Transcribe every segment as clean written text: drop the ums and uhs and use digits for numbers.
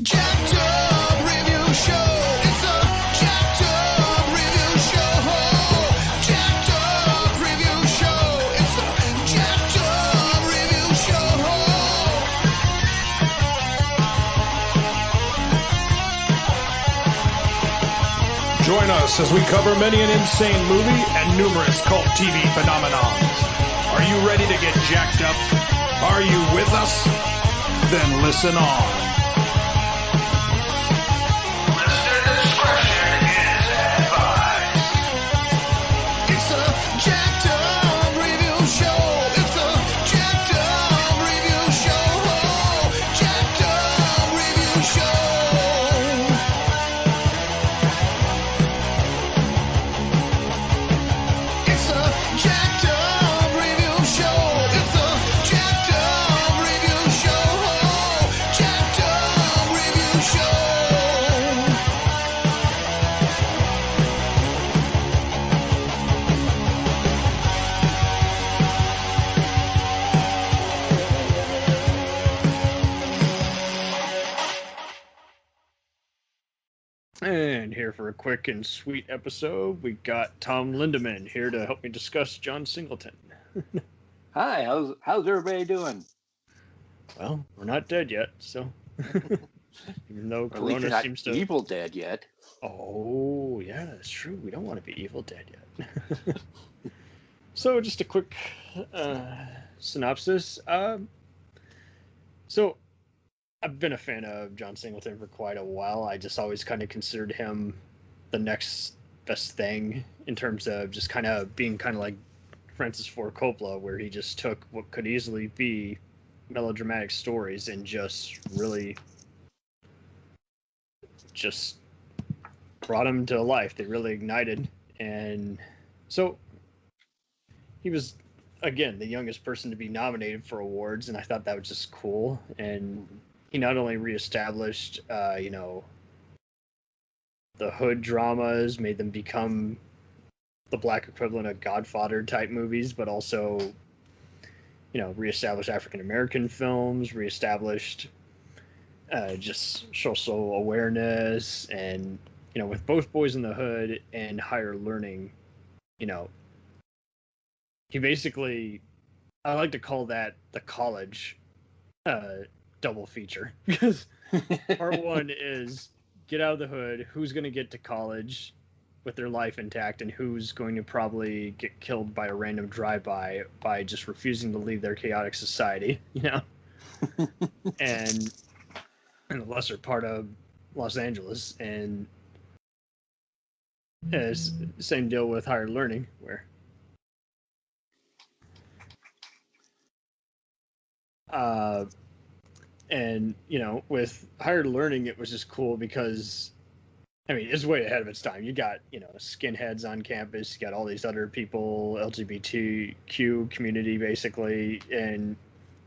jacked up review show. It's a jacked up review show. Jacked up review show. It's a jacked up review show. Join us as we cover many an insane movie and numerous cult TV phenomenons. Are you ready to get jacked up? Are you with us? Then listen on. Listener discretion is advised. It's a jacked up review show. It's a jacked up review show. Jacked up review show. It's a jacked up review show. It's a jacked up review show. Jacked up review show. And here for a quick and sweet episode, we got Tom Lindaman here to help me discuss John Singleton. Hi, how's everybody doing? Well, we're not dead yet, so even though Or at least Corona you're not seems to. evil dead yet. Oh, yeah, that's true. We don't want to be Evil Dead yet. So, just a quick synopsis. So, I've been a fan of John Singleton for quite a while. I just always kind of considered him the next best thing in terms of just kind of being kind of like Francis Ford Coppola, where he just took what could easily be melodramatic stories and just really just brought them to life. They really ignited. And so he was, again, the youngest person to be nominated for awards, and I thought that was just cool. And he not only reestablished, the hood dramas, made them become the black equivalent of Godfather type movies, but also, reestablished African American films, reestablished just social awareness, and with both Boys in the Hood and Higher Learning, he basically, I like to call that the college double feature, because part one is get out of the hood, who's going to get to college with their life intact, and who's going to probably get killed by a random drive-by by just refusing to leave their chaotic society, and in the lesser part of Los Angeles. And it's same deal with Higher Learning, where and with Higher Learning, it was just cool because it's way ahead of its time. You got skinheads on campus, you got all these other people, LGBTQ community basically, and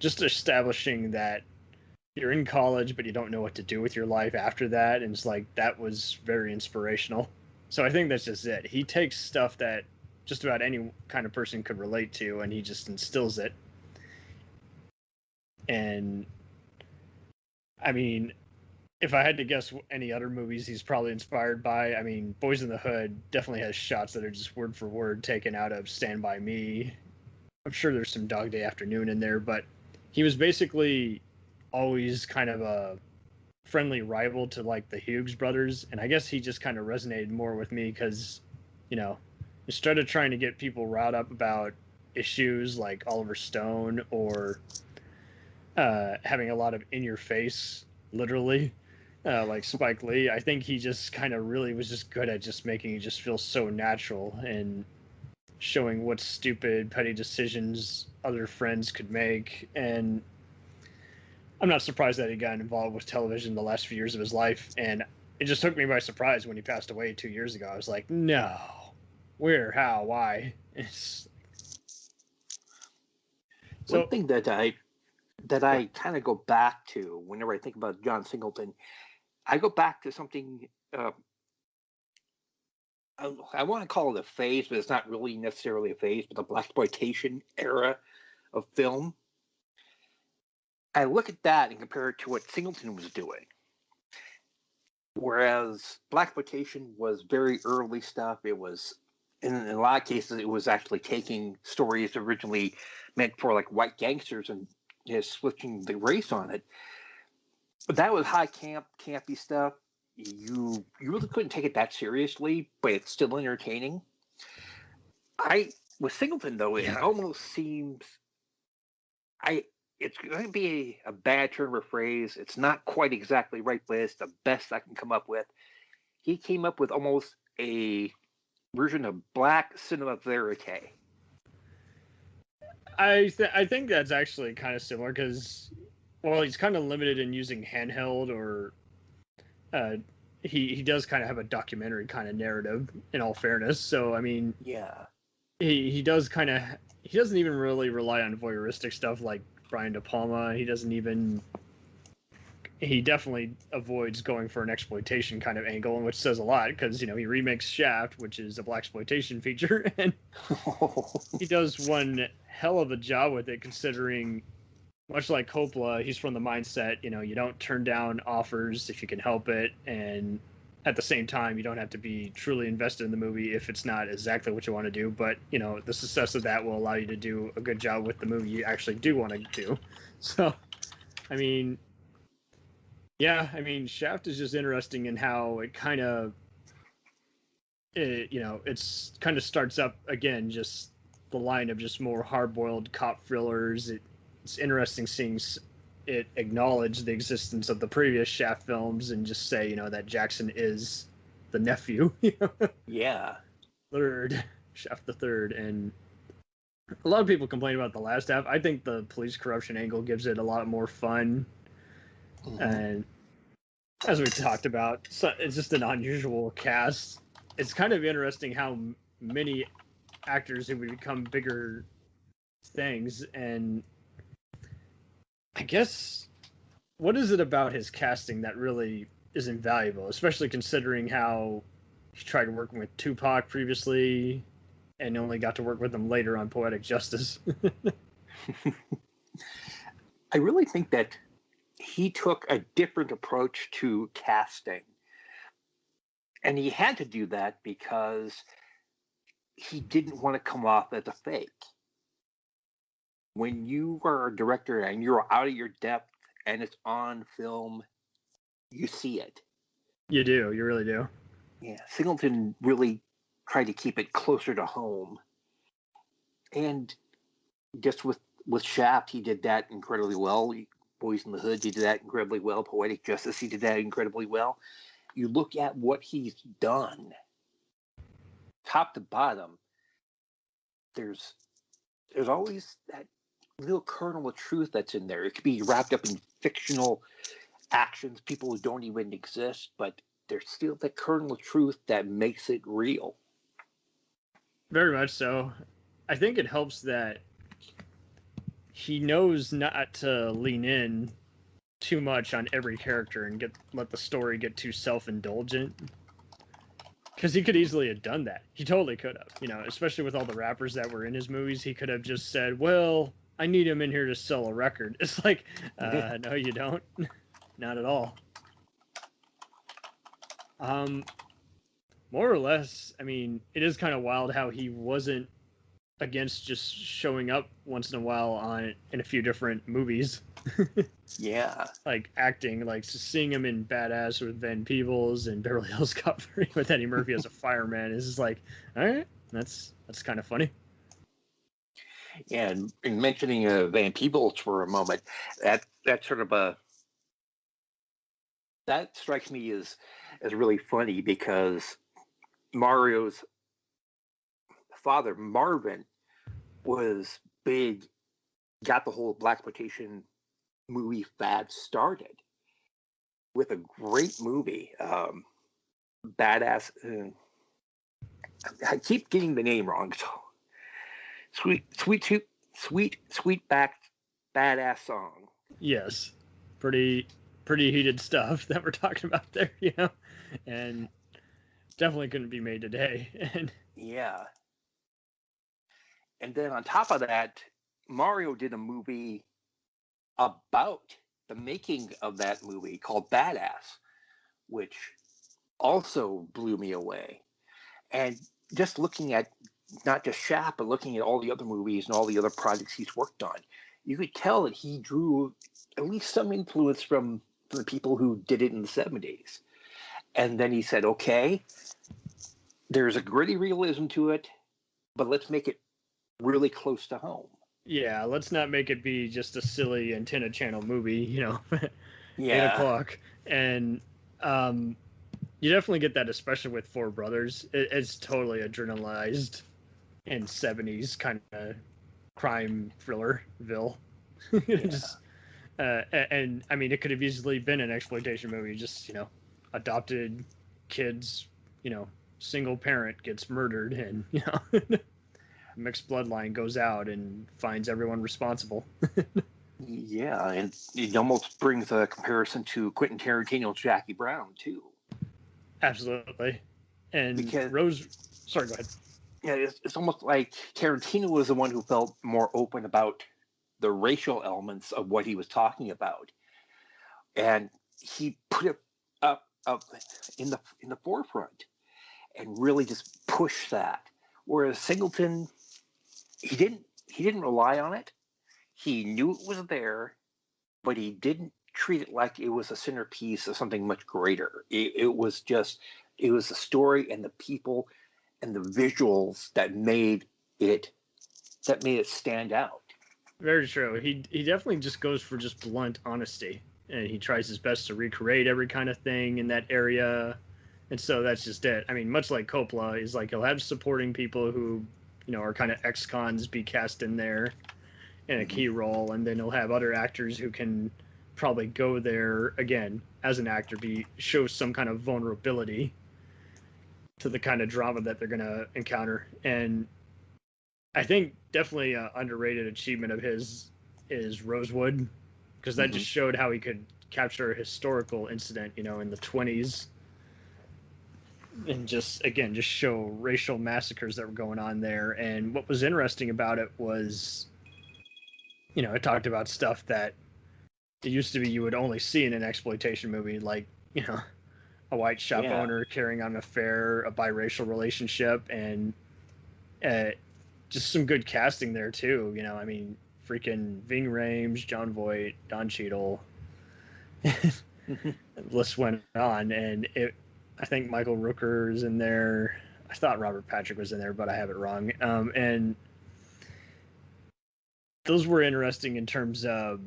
just establishing that you're in college but you don't know what to do with your life after that, and it's like that was very inspirational. So I think that's just it. He takes stuff that just about any kind of person could relate to, and he just instills it. And if I had to guess any other movies he's probably inspired by, Boys in the Hood definitely has shots that are just word for word taken out of Stand By Me. I'm sure there's some Dog Day Afternoon in there, but he was basically always kind of a friendly rival to like the Hughes brothers, and I guess he just kind of resonated more with me because, instead of trying to get people riled up about issues like Oliver Stone or having a lot of in-your-face, literally, like Spike Lee, I think he just kind of really was just good at just making you just feel so natural and showing what stupid, petty decisions other friends could make. And I'm not surprised that he got involved with television the last few years of his life, and it just took me by surprise when he passed away 2 years ago. I was like, no, where, how, why? One thing that I kind of go back to whenever I think about John Singleton, I go back to something, I want to call it a phase, but it's not really necessarily a phase, but the blaxploitation era of film. I look at that and compare it to what Singleton was doing. Whereas blaxploitation was very early stuff. It was, in a lot of cases, it was actually taking stories originally meant for like white gangsters and just switching the race on it. But that was high campy stuff. You really couldn't take it that seriously, but it's still entertaining. With Singleton though, it almost seems it's going to be a bad turn of a phrase. It's not quite exactly right, but it's the best I can come up with. He came up with almost a version of black cinema verite. I think that's actually kind of similar because, well, he's kind of limited in using handheld or he does kind of have a documentary kind of narrative, in all fairness. So, I mean, yeah, he does kind of, he doesn't even really rely on voyeuristic stuff like Brian De Palma. He definitely avoids going for an exploitation kind of angle, which says a lot because, you know, he remakes Shaft, which is a blaxploitation feature, and he does one hell of a job with it, considering, much like Coppola, he's from the mindset, you know, you don't turn down offers if you can help it, and at the same time, you don't have to be truly invested in the movie if it's not exactly what you want to do, but, you know, the success of that will allow you to do a good job with the movie you actually do want to do. So, I mean, yeah, I mean, Shaft is just interesting in how it kind of, it's kind of starts up again, just the line of just more hard-boiled cop thrillers. It's interesting seeing it acknowledge the existence of the previous Shaft films and just say, you know, that Jackson is the nephew. Yeah. Shaft the Third. And a lot of people complain about the last half. I think the police corruption angle gives it a lot more fun. Mm-hmm. And as we talked about, so it's just an unusual cast. It's kind of interesting how many actors who would become bigger things, and I guess, what is it about his casting that really is invaluable, especially considering how he tried working with Tupac previously and only got to work with him later on Poetic Justice? I really think that he took a different approach to casting. And he had to do that because he didn't want to come off as a fake. When you are a director and you're out of your depth and it's on film, you see it. You do. You really do. Yeah. Singleton really tried to keep it closer to home. And just with Shaft, he did that incredibly well. Boys in the Hood, he did that incredibly well. Poetic Justice, he did that incredibly well. You look at what he's done, top to bottom, there's always that little kernel of truth that's in there. It could be wrapped up in fictional actions, people who don't even exist, but there's still that kernel of truth that makes it real. Very much so. I think it helps that he knows not to lean in too much on every character and let the story get too self-indulgent. Because he could easily have done that. He totally could have. You know, especially with all the rappers that were in his movies, he could have just said, well, I need him in here to sell a record. It's like, no, you don't. Not at all. More or less, I mean, it is kind of wild how he wasn't against just showing up once in a while in a few different movies. Yeah. Like acting, like seeing him in Badass with Van Peebles and Beverly Hills Cop 3 with Eddie Murphy as a fireman is just like, all right, that's kind of funny. Yeah, and in mentioning Van Peebles for a moment, that's sort of that strikes me as really funny because Mario's father, Marvin, was big, got the whole blaxploitation movie fad started with a great movie, Badass. I keep getting the name wrong. So sweet back badass song. Yes, pretty heated stuff that we're talking about there, you know, and definitely couldn't be made today. And yeah. And then on top of that, Mario did a movie about the making of that movie called Badass, which also blew me away. And just looking at not just Shaft, but looking at all the other movies and all the other projects he's worked on, you could tell that he drew at least some influence from the people who did it in the 70s. And then he said, okay, there's a gritty realism to it, but let's make it really close to home. Yeah, let's not make it be just a silly antenna channel movie, 8 Yeah. o'clock. And you definitely get that, especially with Four Brothers. It's totally adrenalized and 70s kind of crime thriller-ville. Just, and I mean, it could have easily been an exploitation movie. Just, adopted kids, single parent gets murdered, and, mixed bloodline goes out and finds everyone responsible. Yeah, and it almost brings a comparison to Quentin Tarantino's Jackie Brown, too. Absolutely. And because, sorry, go ahead. Yeah, it's almost like Tarantino was the one who felt more open about the racial elements of what he was talking about. And he put it up in the forefront and really just pushed that. Whereas Singleton, he didn't rely on it. He knew it was there, but he didn't treat it like it was a centerpiece of something much greater. It was the story and the people and the visuals that made it stand out. Very true. He definitely just goes for just blunt honesty, and he tries his best to recreate every kind of thing in that area. And so that's just it. I mean, much like Coppola, is like he'll have supporting people who, are kind of ex-cons be cast in there in a key role, and then he'll have other actors who can probably go there again as an actor, show some kind of vulnerability to the kind of drama that they're going to encounter. And I think definitely an underrated achievement of his is Rosewood, because that just showed how he could capture a historical incident, in the 20s, and just show racial massacres that were going on there. And what was interesting about it was, it talked about stuff that it used to be you would only see in an exploitation movie, like, a white shop owner carrying on an affair, a biracial relationship, and just some good casting there too. I mean, freaking Ving Rhames, John Voight, Don Cheadle. The list went on, and I think Michael Rooker's in there. I thought Robert Patrick was in there, but I have it wrong. And those were interesting in terms of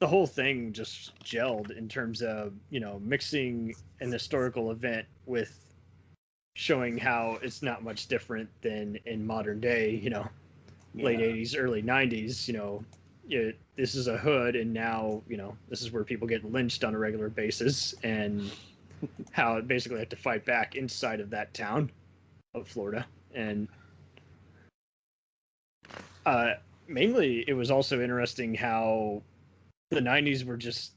the whole thing just gelled in terms of, mixing an historical event with showing how it's not much different than in modern day, late 80s, early 90s, this is a hood, and now, this is where people get lynched on a regular basis, and how it basically had to fight back inside of that town of Florida. And mainly it was also interesting how the 90s were just,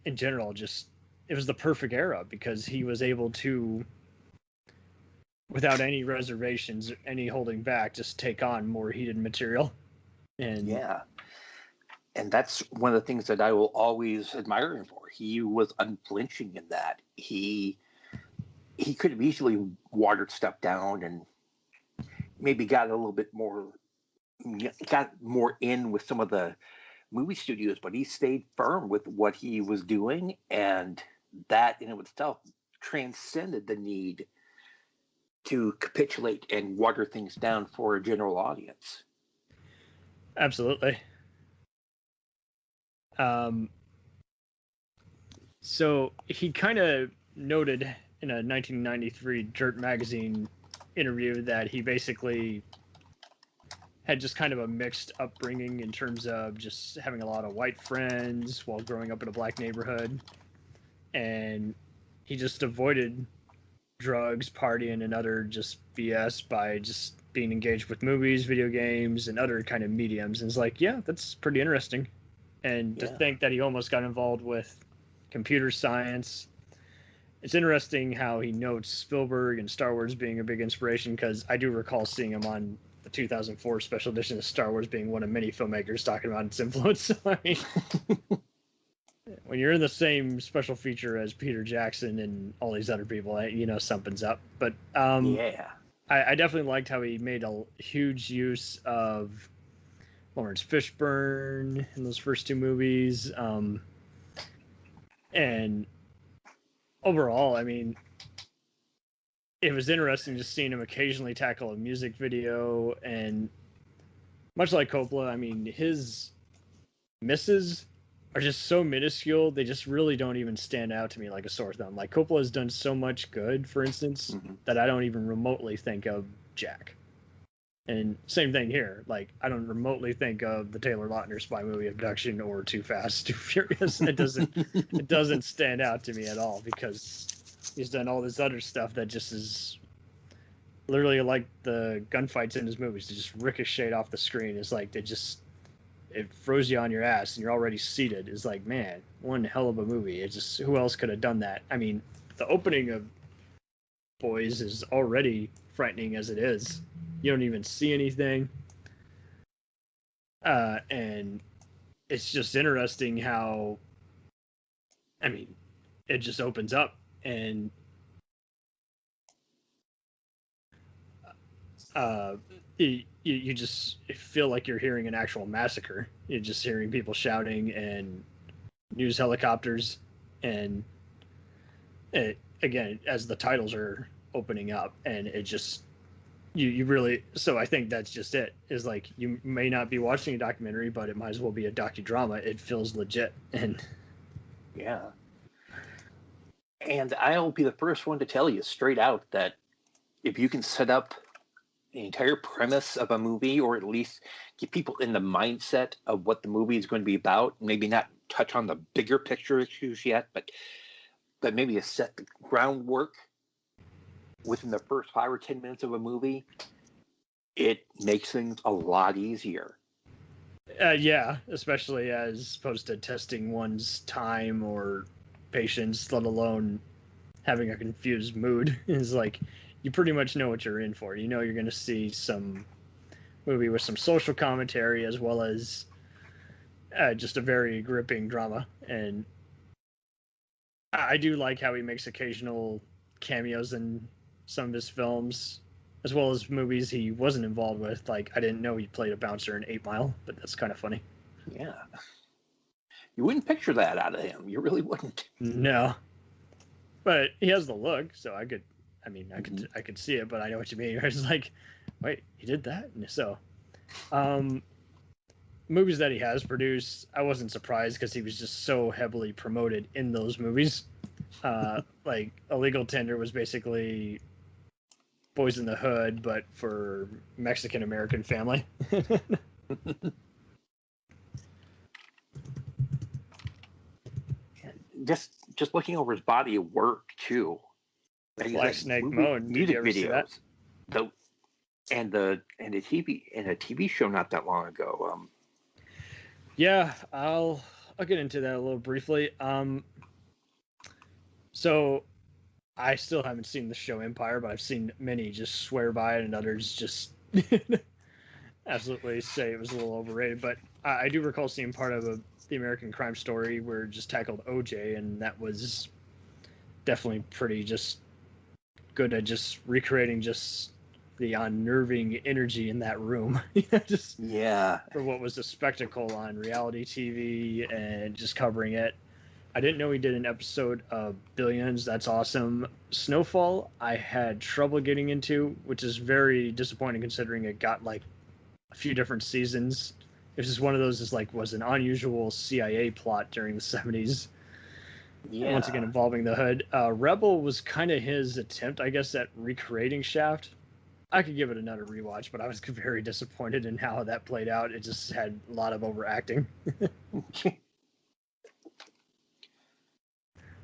in general, it was the perfect era, because he was able to, without any reservations, any holding back, just take on more heated material. And and that's one of the things that I will always admire him for. He was unflinching in that. He could have easily watered stuff down and maybe got a little bit more, got more in with some of the movie studios, but he stayed firm with what he was doing, and that in and of itself transcended the need to capitulate and water things down for a general audience. Absolutely. So he kind of noted in a 1993 Dirt magazine interview that he basically had just kind of a mixed upbringing in terms of just having a lot of white friends while growing up in a black neighborhood. And he just avoided drugs, partying, and other just BS by just being engaged with movies, video games, and other kind of mediums. And it's like, yeah, that's pretty interesting. And to think that he almost got involved with computer science. It's interesting how he notes Spielberg and Star Wars being a big inspiration, because I do recall seeing him on the 2004 special edition of Star Wars being one of many filmmakers talking about its influence. So, I mean, when you're in the same special feature as Peter Jackson and all these other people, you know something's up. But Yeah. I definitely liked how he made a huge use of Lawrence Fishburne in those first two movies. And overall, I mean, it was interesting just seeing him occasionally tackle a music video. And much like Coppola, I mean, his misses are just so minuscule. They just really don't even stand out to me like a sore thumb. Like Coppola has done so much good, for instance, that I don't even remotely think of Jack. And same thing here. Like, I don't remotely think of the Taylor Lautner spy movie Abduction or Too Fast, Too Furious. It doesn't stand out to me at all because he's done all this other stuff that just is literally like the gunfights in his movies. They just ricochet off the screen. It's like it throws you on your ass and you're already seated. It's like, man, one hell of a movie. It's just, who else could have done that? I mean, the opening of Boys is already frightening as it is. You don't even see anything. And it's just interesting how, I mean, it just opens up and you just feel like you're hearing an actual massacre. You're just hearing people shouting and news helicopters, and again, as the titles are opening up, and it just you really. So I think that's just it. Is like, you may not be watching a documentary, but it might as well be a docudrama. It feels legit, and yeah. And I'll be the first one to tell you straight out that if you can set up the entire premise of a movie, or at least get people in the mindset of what the movie is going to be about, maybe not touch on the bigger picture issues yet, but maybe to set the groundwork within the first 5 or 10 minutes of a movie, it makes things a lot easier. Yeah, especially as opposed to testing one's time or patience, let alone having a confused mood. Is like, you pretty much know what you're in for. You know you're going to see some movie with some social commentary as well as just a very gripping drama. And I do like how he makes occasional cameos in some of his films, as well as movies he wasn't involved with. Like, I didn't know he played a bouncer in 8 Mile, but that's kind of funny. Yeah. You wouldn't picture that out of him. You really wouldn't. No. But he has the look, so I could see it, but I know what you mean. I was like, wait, he did that? And so, movies that he has produced, I wasn't surprised because he was just so heavily promoted in those movies. Like, Illegal Tender was basically Boys in the Hood, but for Mexican-American family. Just looking over his body of work, too. Black Snake Moan. Music videos. And a TV show not that long ago. Yeah, I'll get into that a little briefly. So I still haven't seen the show Empire, but I've seen many just swear by it and others just absolutely say it was a little overrated. But I do recall seeing part of the American Crime Story where it just tackled OJ, and that was definitely pretty just good at just recreating just the unnerving energy in that room. Just for what was a spectacle on reality TV and just covering it. I didn't know he did an episode of Billions. That's awesome. Snowfall, I had trouble getting into, which is very disappointing considering it got like a few different seasons. It was just one of those, was an unusual CIA plot during the 70s. Yeah. Once again, involving the Hood. Rebel was kind of his attempt, I guess, at recreating Shaft. I could give it another rewatch, but I was very disappointed in how that played out. It just had a lot of overacting.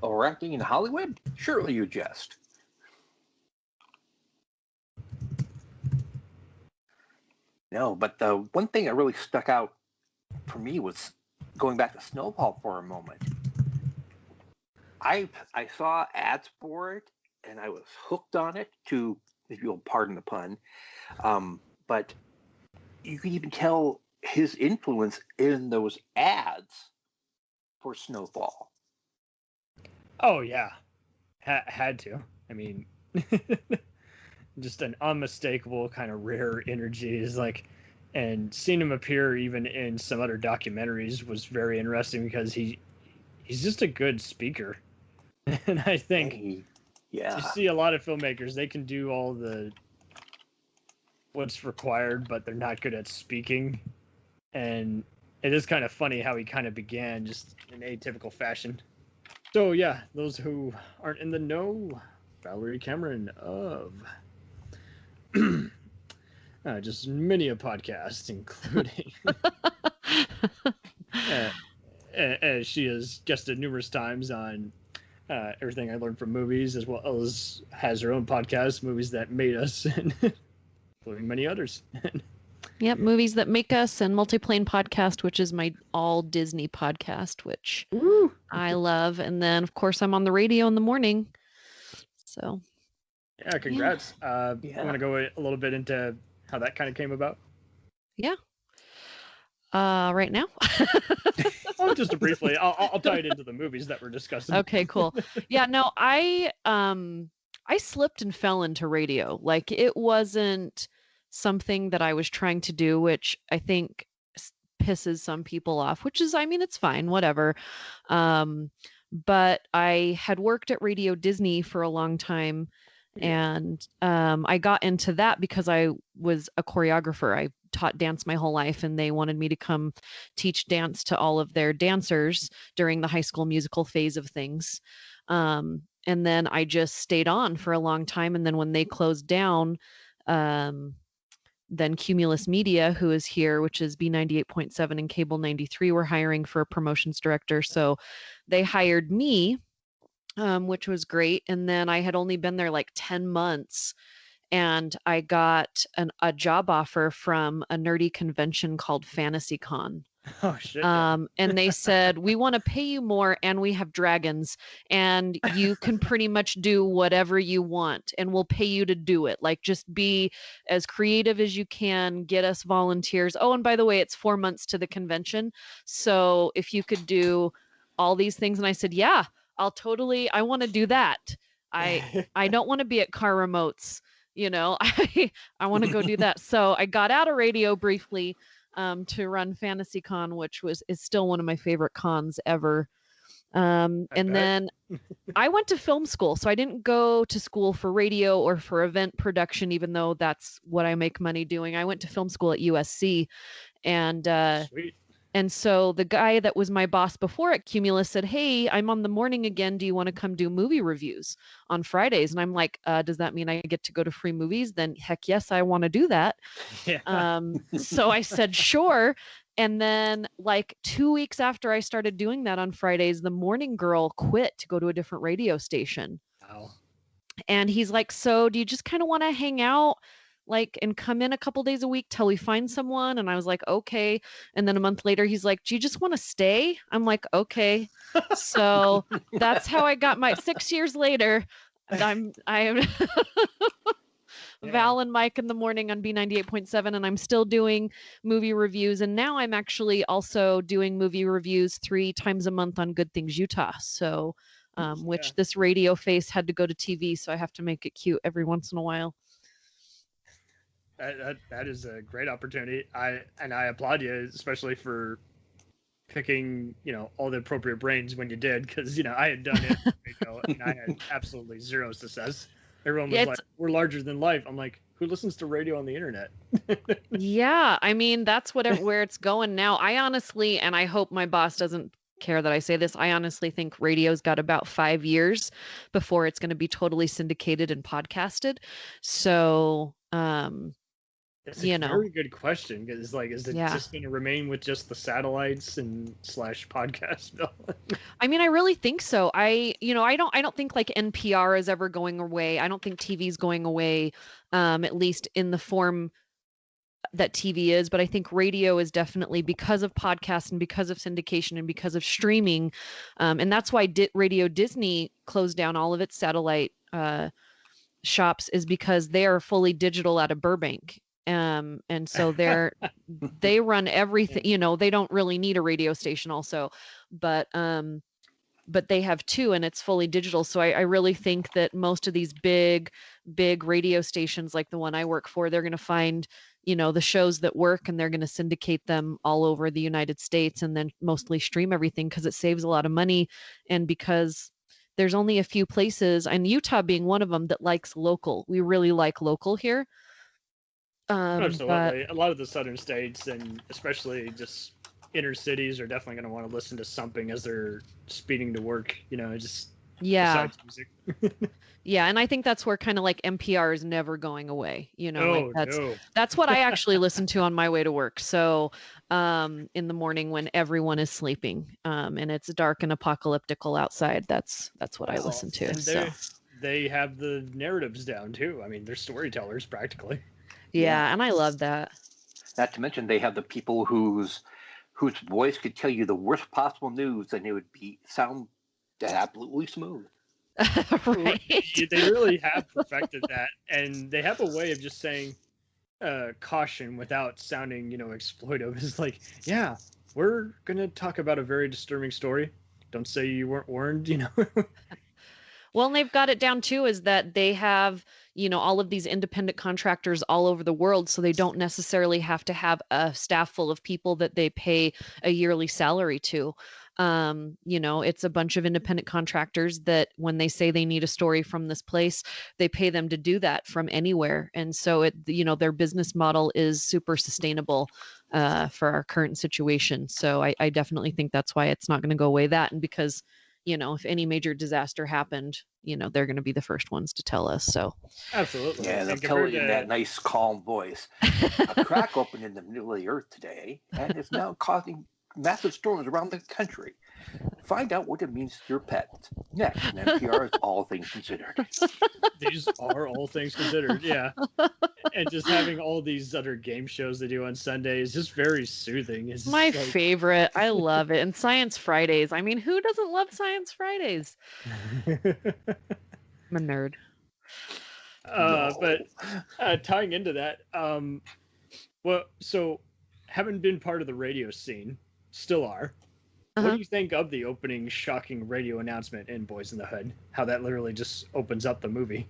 Overacting in Hollywood? Surely you jest. No, but the one thing that really stuck out for me was going back to Snowfall for a moment. I saw ads for it, and I was hooked on it to, if you'll pardon the pun, but you can even tell his influence in those ads for Snowfall. Oh yeah, had to. I mean, just an unmistakable kind of rare energy is like, and seeing him appear even in some other documentaries was very interesting because he's just a good speaker, and I think you see a lot of filmmakers, they can do all the what's required, but they're not good at speaking, and it is kind of funny how he kind of began just in atypical fashion. So yeah, those who aren't in the know, Valerie Cameron of just many a podcast, including she has guested numerous times on Everything I Learned from Movies, as well as has her own podcast, Movies That Made Us, and including many others. Yep, Movies That Make Us, and Multiplane Podcast, which is my all Disney podcast, which I love. And then, of course, I'm on the radio in the morning. So, yeah, congrats. I want to go a little bit into how that kind of came about. Yeah. Right now? Oh, just briefly. I'll tie it into the movies that we're discussing. Okay, cool. Yeah, no, I slipped and fell into radio. Like, it wasn't something that I was trying to do, which I think pisses some people off, which is, I mean, it's fine, whatever. But I had worked at Radio Disney for a long time, and I got into that because I was a choreographer. I taught dance my whole life, and they wanted me to come teach dance to all of their dancers during the High School Musical phase of things. And then I just stayed on for a long time. And then when they closed down, then Cumulus Media, who is here, which is B98.7 and Cable 93, were hiring for a promotions director. So they hired me, which was great. And then I had only been there like 10 months. And I got a job offer from a nerdy convention called FantasyCon. Oh, shit. And they said, we want to pay you more, and we have dragons, and you can pretty much do whatever you want, and we'll pay you to do it. Like, just be as creative as you can, get us volunteers. Oh, and by the way, it's 4 months to the convention. So if you could do all these things. And I said, yeah, I want to do that. I don't want to be at car remotes. You know, I want to go do that. So I got out of radio briefly to run FantasyCon, which is still one of my favorite cons ever. And then I went to film school. So I didn't go to school for radio or for event production, even though that's what I make money doing. I went to film school at USC. And Sweet. And so the guy that was my boss before at Cumulus said, hey, I'm on the morning again. Do you want to come do movie reviews on Fridays? And I'm like, does that mean I get to go to free movies? Then heck yes, I want to do that. Yeah. So I said, sure. And then like 2 weeks after I started doing that on Fridays, the morning girl quit to go to a different radio station. Wow. And he's like, so do you just kind of want to hang out? Like, and come in a couple days a week till we find someone? And I was like, okay. And then a month later, he's like, do you just want to stay? I'm like, okay. So that's how I got my 6 years later. I am Val and Mike in the morning on B98.7, and I'm still doing movie reviews. And now I'm actually also doing movie reviews 3 times a month on Good Things Utah. So, which this radio face had to go to TV. So I have to make it cute every once in a while. That is a great opportunity. I applaud you, especially for picking, all the appropriate brains when you did, because, I had done it, and I had absolutely zero success. Everyone was like, we're larger than life. I'm like, who listens to radio on the internet? Yeah, I mean, that's where it's going now. I honestly, and I hope my boss doesn't care that I say this, I honestly think radio's got about 5 years before it's going to be totally syndicated and podcasted. So, it's a very good question, because is it just going to remain with just the satellites and / podcast? I mean, I really think so. I don't think like NPR is ever going away. I don't think TV's going away, at least in the form that TV is. But I think radio is definitely, because of podcasts and because of syndication and because of streaming. And that's why Radio Disney closed down all of its satellite shops, is because they are fully digital out of Burbank. And so they run everything, they don't really need a radio station also, but they have two, and it's fully digital. So I really think that most of these big radio stations, like the one I work for, they're going to find, the shows that work, and they're going to syndicate them all over the United States, and then mostly stream everything, because it saves a lot of money. And because there's only a few places, and Utah being one of them, that likes local. We really like local here. Absolutely. A lot of the southern states, and especially just inner cities, are definitely going to want to listen to something as they're speeding to work, just besides music. Yeah, and I think that's where kind of like NPR is never going away. No. That's what I actually listen to on my way to work. So in the morning when everyone is sleeping, and it's dark and apocalyptical outside, that's what I listen to. And they have the narratives down too. I mean, they're storytellers practically. Yeah, and I love that. Not to mention they have the people whose voice could tell you the worst possible news, and it would sound absolutely smooth. Right. They really have perfected that, and they have a way of just saying caution without sounding, exploitive. It's like, yeah, we're gonna talk about a very disturbing story. Don't say you weren't warned, Well, and they've got it down too, is that they have, all of these independent contractors all over the world. So they don't necessarily have to have a staff full of people that they pay a yearly salary to. It's a bunch of independent contractors that when they say they need a story from this place, they pay them to do that from anywhere. And so their business model is super sustainable for our current situation. So I definitely think that's why it's not going to go away. That, and because if any major disaster happened, they're going to be the first ones to tell us. So absolutely. Yeah, they'll tell you in that nice, calm voice. A crack opened in the middle of the earth today, and it's now causing massive storms around the country. Find out what it means to your pet. Next, on NPR's All Things Considered. These are all things considered, yeah. And just having all these other game shows they do on Sunday is just very soothing. It's my favorite. I love it. And Science Fridays. I mean, who doesn't love Science Fridays? I'm a nerd. But tying into that, so having been part of the radio scene, still are. What do you think of the opening shocking radio announcement in Boys in the Hood? How that literally just opens up the movie.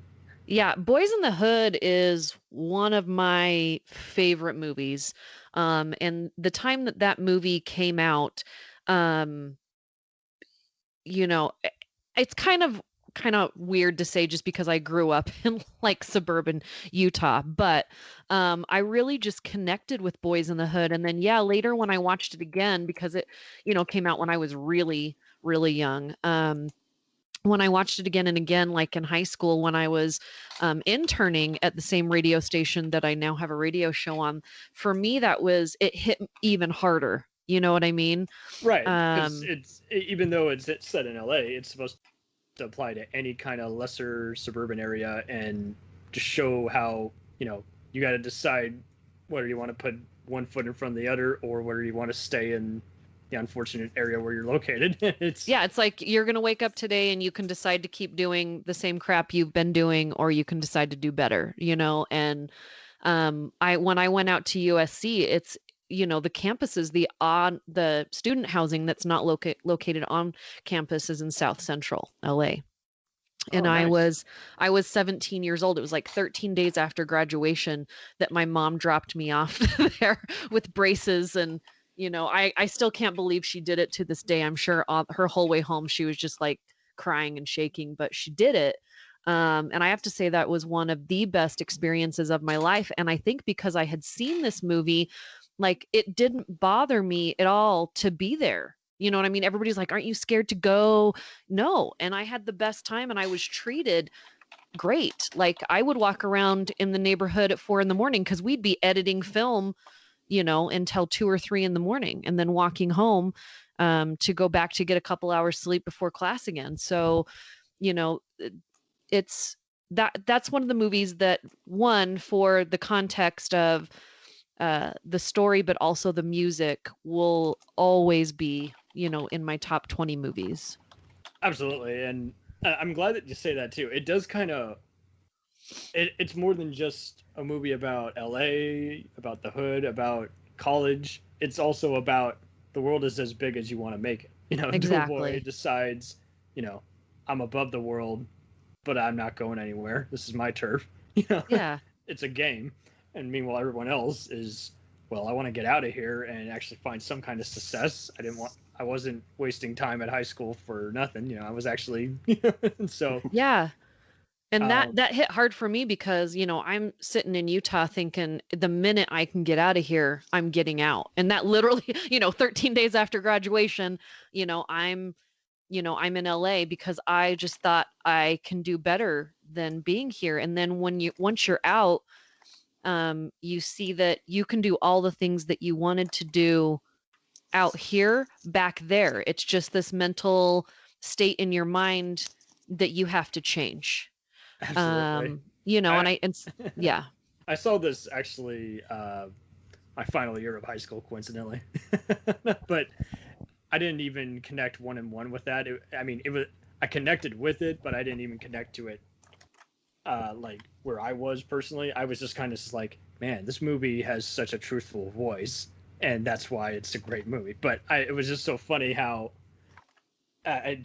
Yeah, Boys in the Hood is one of my favorite movies. And the time that movie came out, it's kind of weird to say just because I grew up in like suburban Utah, but I really just connected with Boys in the Hood. And then later when I watched it again, because it came out when I was really, really young, when I watched it again and again, like in high school when I was interning at the same radio station that I now have a radio show on, for me it hit even harder. You know what I mean? Right. It's even though it's set in LA, it's supposed to apply to any kind of lesser suburban area, and just show how you got to decide whether you want to put one foot in front of the other, or whether you want to stay in the unfortunate area where you're located. It's like you're gonna wake up today and you can decide to keep doing the same crap you've been doing, or you can decide to do better. And when I went out to USC, it's the campuses, the student housing that's not located on campus is in South Central LA. And nice. I was 17 years old. It was like 13 days after graduation that my mom dropped me off there with braces. And, I still can't believe she did it to this day. I'm sure her whole way home, she was just like crying and shaking, but she did it. And I have to say that was one of the best experiences of my life. And I think because I had seen this movie, like it didn't bother me at all to be there. You know what I mean? Everybody's like, aren't you scared to go? No. And I had the best time, and I was treated great. Like I would walk around in the neighborhood at 4 a.m. because we'd be editing film, until 2 or 3 a.m, and then walking home to go back to get a couple hours sleep before class again. So, that's one of the movies that, one, for the context of the story, but also the music, will always be, in my top 20 movies. Absolutely. And I'm glad that you say that too. It does kind of It's more than just a movie about LA, about the hood, about college. It's also about the world is as big as you want to make it. Exactly. Doughboy decides, I'm above the world, but I'm not going anywhere. This is my turf. Yeah. It's a game. And meanwhile, everyone else is, well, I want to get out of here and actually find some kind of success. I wasn't wasting time at high school for nothing. I was actually, so. Yeah. And that Um, that hit hard for me because, I'm sitting in Utah thinking the minute I can get out of here, I'm getting out. And that literally, 13 days after graduation, I'm I'm in LA because I just thought I can do better than being here. And then once you're out, you see that you can do all the things that you wanted to do out here back there. It's just this mental state in your mind that you have to change. absolutely. Yeah. I saw this actually my final year of high school, coincidentally, but I didn't even connect one and one with that. I connected with it, but I didn't even connect to it. Like where I was personally, I was just kind of like, man, this movie has such a truthful voice, and that's why it's a great movie. But it was just so funny how it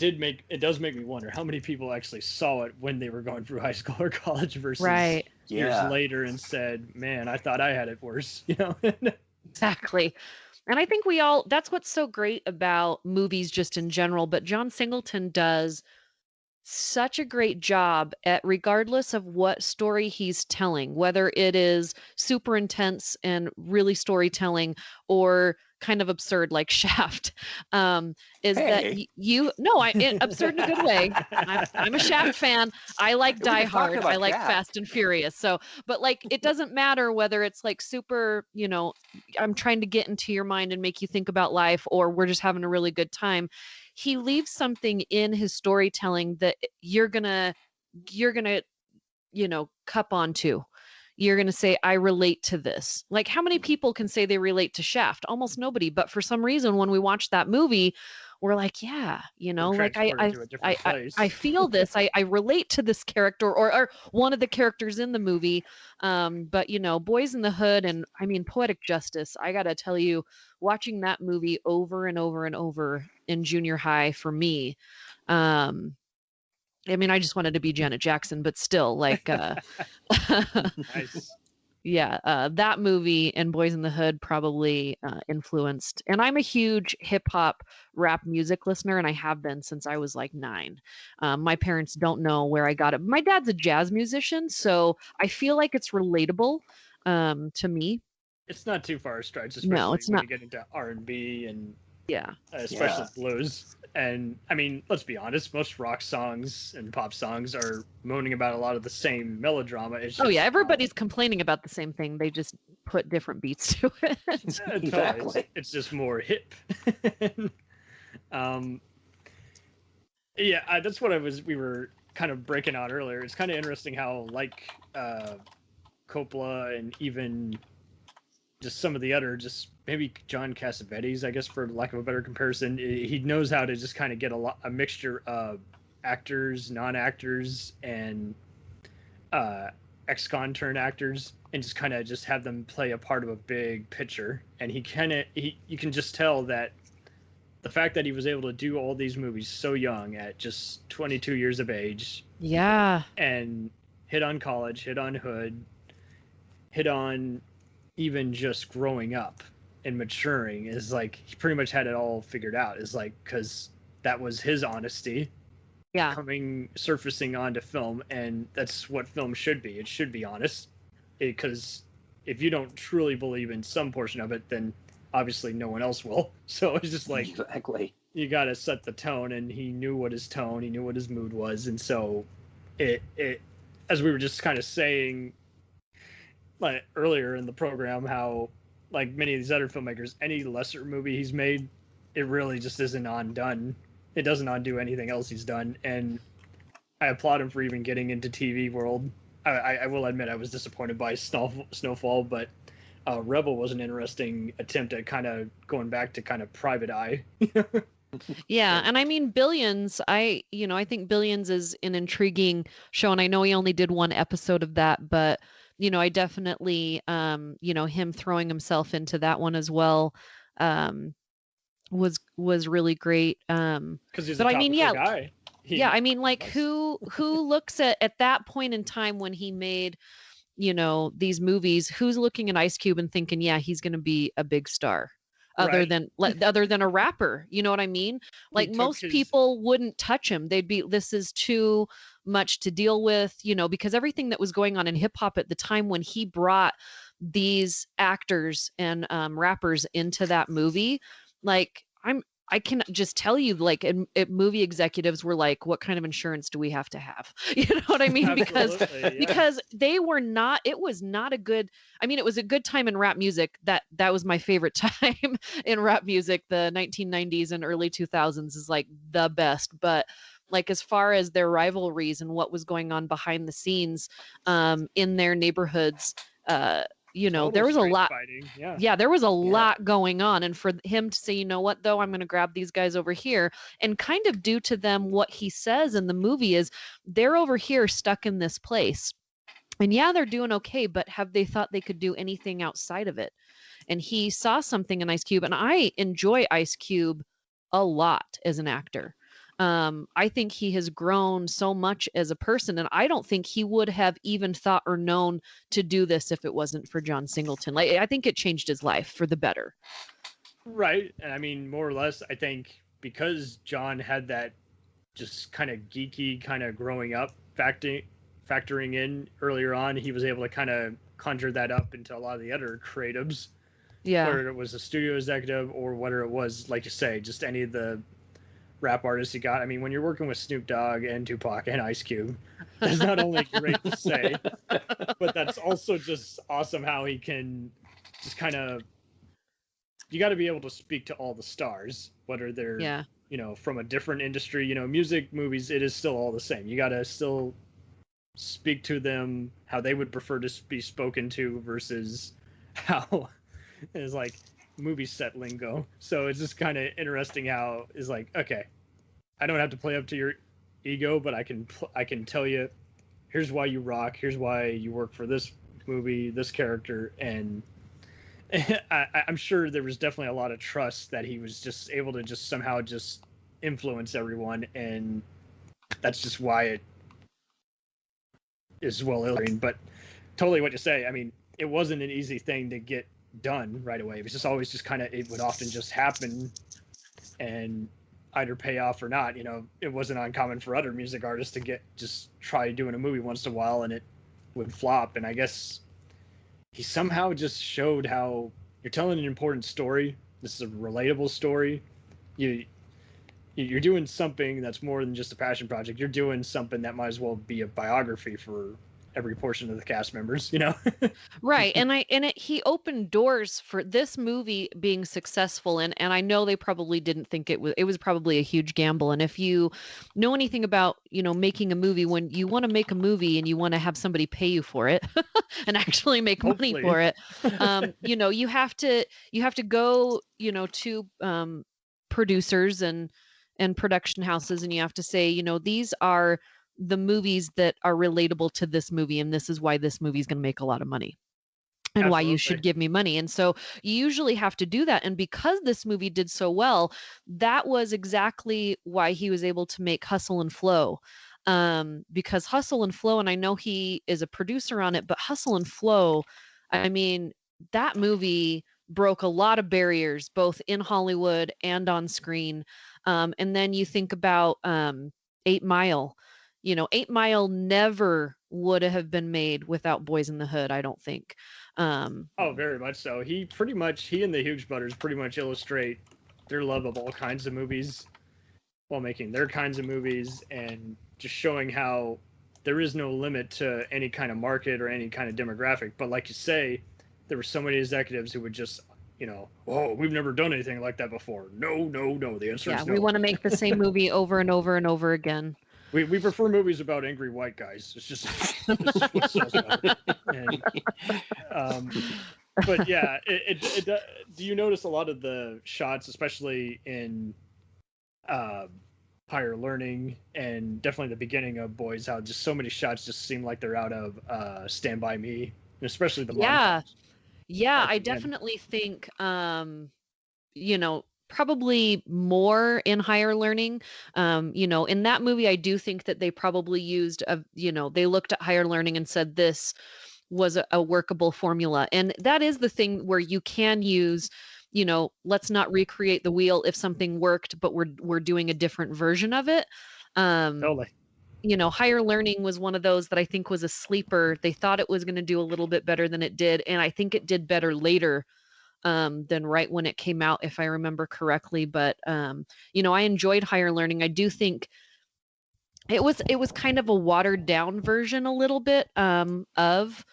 does make me wonder how many people actually saw it when they were going through high school or college versus Right. years later and said, man, I thought I had it worse. Exactly. And I think that's what's so great about movies just in general, but John Singleton does such a great job at, regardless of what story he's telling, whether it is super intense and really storytelling or kind of absurd like Shaft, is that absurd in a good way. I'm a Shaft fan. I like We were Die just talking Hard. I about like Shaft. Fast and Furious. So, but like, it doesn't matter whether it's like super, I'm trying to get into your mind and make you think about life, or we're just having a really good time. He leaves something in his storytelling that you're gonna cup onto. You're gonna say, I relate to this. Like, how many people can say they relate to Shaft? Almost nobody. But for some reason, when we watch that movie, we're like, yeah, like Transported to a different place. I feel this. I relate to this character or one of the characters in the movie. But Boys in the Hood and Poetic Justice. I gotta tell you, watching that movie over and over and over in junior high for me. I just wanted to be Janet Jackson, but still, like, Nice. yeah, that movie and Boys in the Hood probably influenced. And I'm a huge hip hop rap music listener, and I have been since I was like 9. My parents don't know where I got it. My dad's a jazz musician, so I feel like it's relatable to me. It's not too far a stretch, especially No, it's when not. you get into R&B and Yeah. especially blues. And let's be honest, most rock songs and pop songs are moaning about a lot of the same melodrama. It's just, Oh yeah, everybody's complaining about the same thing. They just put different beats to it. totally. Exactly. It's just more hip. That's what we were kind of breaking out earlier. It's kind of interesting how Coppola and even just some of the other, just maybe John Cassavetes, I guess, for lack of a better comparison, he knows how to just kind of get a mixture of actors, non-actors, and ex-con turned actors, and just kind of just have them play a part of a big picture. And you can just tell that the fact that he was able to do all these movies so young at just 22 years of age, Yeah. and hit on college, hit on hood, hit on even just growing up and maturing, is like he pretty much had it all figured out. Is like, because that was his honesty Yeah. surfacing onto film, and that's what film should be. It should be honest, because if you don't truly believe in some portion of it, then obviously no one else will. So it's just like, Exactly. you got to set the tone, and he knew what his tone, he knew what his mood was. And so it as we were just kind of saying like earlier in the program, how like many of these other filmmakers, any lesser movie he's made, it really just isn't undone. It doesn't undo anything else he's done. And I applaud him for even getting into TV world. I will admit I was disappointed by Snowfall, but Rebel was an interesting attempt at kind of going back to kind of Private Eye. Yeah, and I mean Billions, I think Billions is an intriguing show, and I know he only did one episode of that, but I definitely him throwing himself into that one as well um was really great. Because he's a But I mean, topical yeah, guy. yeah, I mean, like That's- who looks at that point in time when he made these movies, who's looking at Ice Cube and thinking, yeah, he's going to be a big star, Right. other than a rapper, you know what I mean? Like took most his- people wouldn't touch him. They'd be, this is too much to deal with, because everything that was going on in hip hop at the time when he brought these actors and rappers into that movie, like I can just tell you, like, movie executives were like, what kind of insurance do we have to have? You know what I mean? Because Absolutely, yeah. because they were not, it was not a good, I mean, it was a good time in rap music. That was my favorite time in rap music. The 1990s and early 2000s is like the best. But like, as far as their rivalries and what was going on behind the scenes in their neighborhoods, Total there was a street lot. fighting. Yeah. Yeah, there was a lot going on. And for him to say, you know what, though, I'm going to grab these guys over here and kind of do to them what he says in the movie is they're over here stuck in this place. And yeah, they're doing okay, but have they thought they could do anything outside of it? And he saw something in Ice Cube, and I enjoy Ice Cube a lot as an actor. I think he has grown so much as a person, and I don't think he would have even thought or known to do this if it wasn't for John Singleton. Like, I think it changed his life for the better. Right. And I mean, more or less, I think because John had that just kind of geeky kind of growing up factoring in earlier on, he was able to kind of conjure that up into a lot of the other creatives. Yeah. Whether it was a studio executive or whether it was, like you say, just any of the rap artists you got. I mean, when you're working with Snoop Dogg and Tupac and Ice Cube, that's not only great to say, but that's also just awesome how he can just kind of, you got to be able to speak to all the stars, whether they're, from a different industry, music, movies, it is still all the same. You got to still speak to them how they would prefer to be spoken to versus how it's like movie set lingo. So it's just kind of interesting how it's like, okay, I don't have to play up to your ego, but I can tell you, here's why you rock, here's why you work for this movie, this character, and I'm sure there was definitely a lot of trust that he was just able to just somehow just influence everyone, and that's just why it is well illustrated. But totally what you say. I mean, it wasn't an easy thing to get done right away. It was just always just kind of, it would often just happen and either pay off or not. It wasn't uncommon for other music artists to just try doing a movie once in a while and it would flop. And I guess he somehow just showed how you're telling an important story. This is a relatable story. You're doing something that's more than just a passion project. You're doing something that might as well be a biography for every portion of the cast members, Right. And he opened doors for this movie being successful. And I know they probably didn't think it was probably a huge gamble. And if you know anything about, making a movie, when you want to make a movie and you want to have somebody pay you for it and actually make money for it, you have to go, to producers and production houses, and you have to say, these are the movies that are relatable to this movie, and this is why this movie is going to make a lot of money and why you should give me money. And so you usually have to do that. And because this movie did so well, that was exactly why he was able to make Hustle and Flow. Because Hustle and Flow, and I know he is a producer on it, but Hustle and Flow, I mean, that movie broke a lot of barriers, both in Hollywood and on screen. And then you think about 8 Mile. 8 Mile never would have been made without Boys in the Hood, I don't think. Oh, very much so. He and the Hughes brothers pretty much illustrate their love of all kinds of movies while making their kinds of movies, and just showing how there is no limit to any kind of market or any kind of demographic. But like you say, there were so many executives who would just, oh, we've never done anything like that before. No. The answer is no. We want to make the same movie over and over and over again. We prefer movies about angry white guys. It's just what sells better. But yeah, do you notice a lot of the shots, especially in Higher Learning, and definitely the beginning of Boys, how just so many shots just seem like they're out of Stand By Me, and especially the Yeah. montage. Yeah, at I the end. definitely think probably more in Higher Learning. In that movie I do think that they probably used they looked at Higher Learning and said this was a workable formula. And that is the thing where you can use, let's not recreate the wheel if something worked, but we're doing a different version of it. Totally. Higher Learning was one of those that I think was a sleeper. They thought it was going to do a little bit better than it did, and I think it did better later than right when it came out, if I remember correctly. But I enjoyed Higher Learning. I do think it was kind of a watered down version a little bit of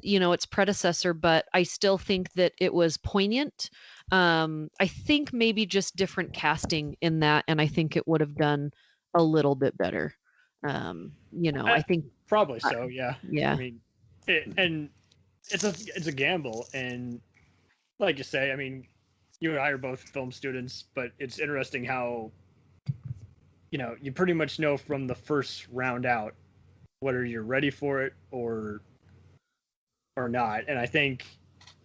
its predecessor, but I still think that it was poignant. I think maybe just different casting in that, and I think it would have done a little bit better. I think Probably so, yeah. yeah. I mean, and it's a gamble, and like you say, I mean, you and I are both film students, but it's interesting how you pretty much know from the first round out whether you're ready for it or not. And I think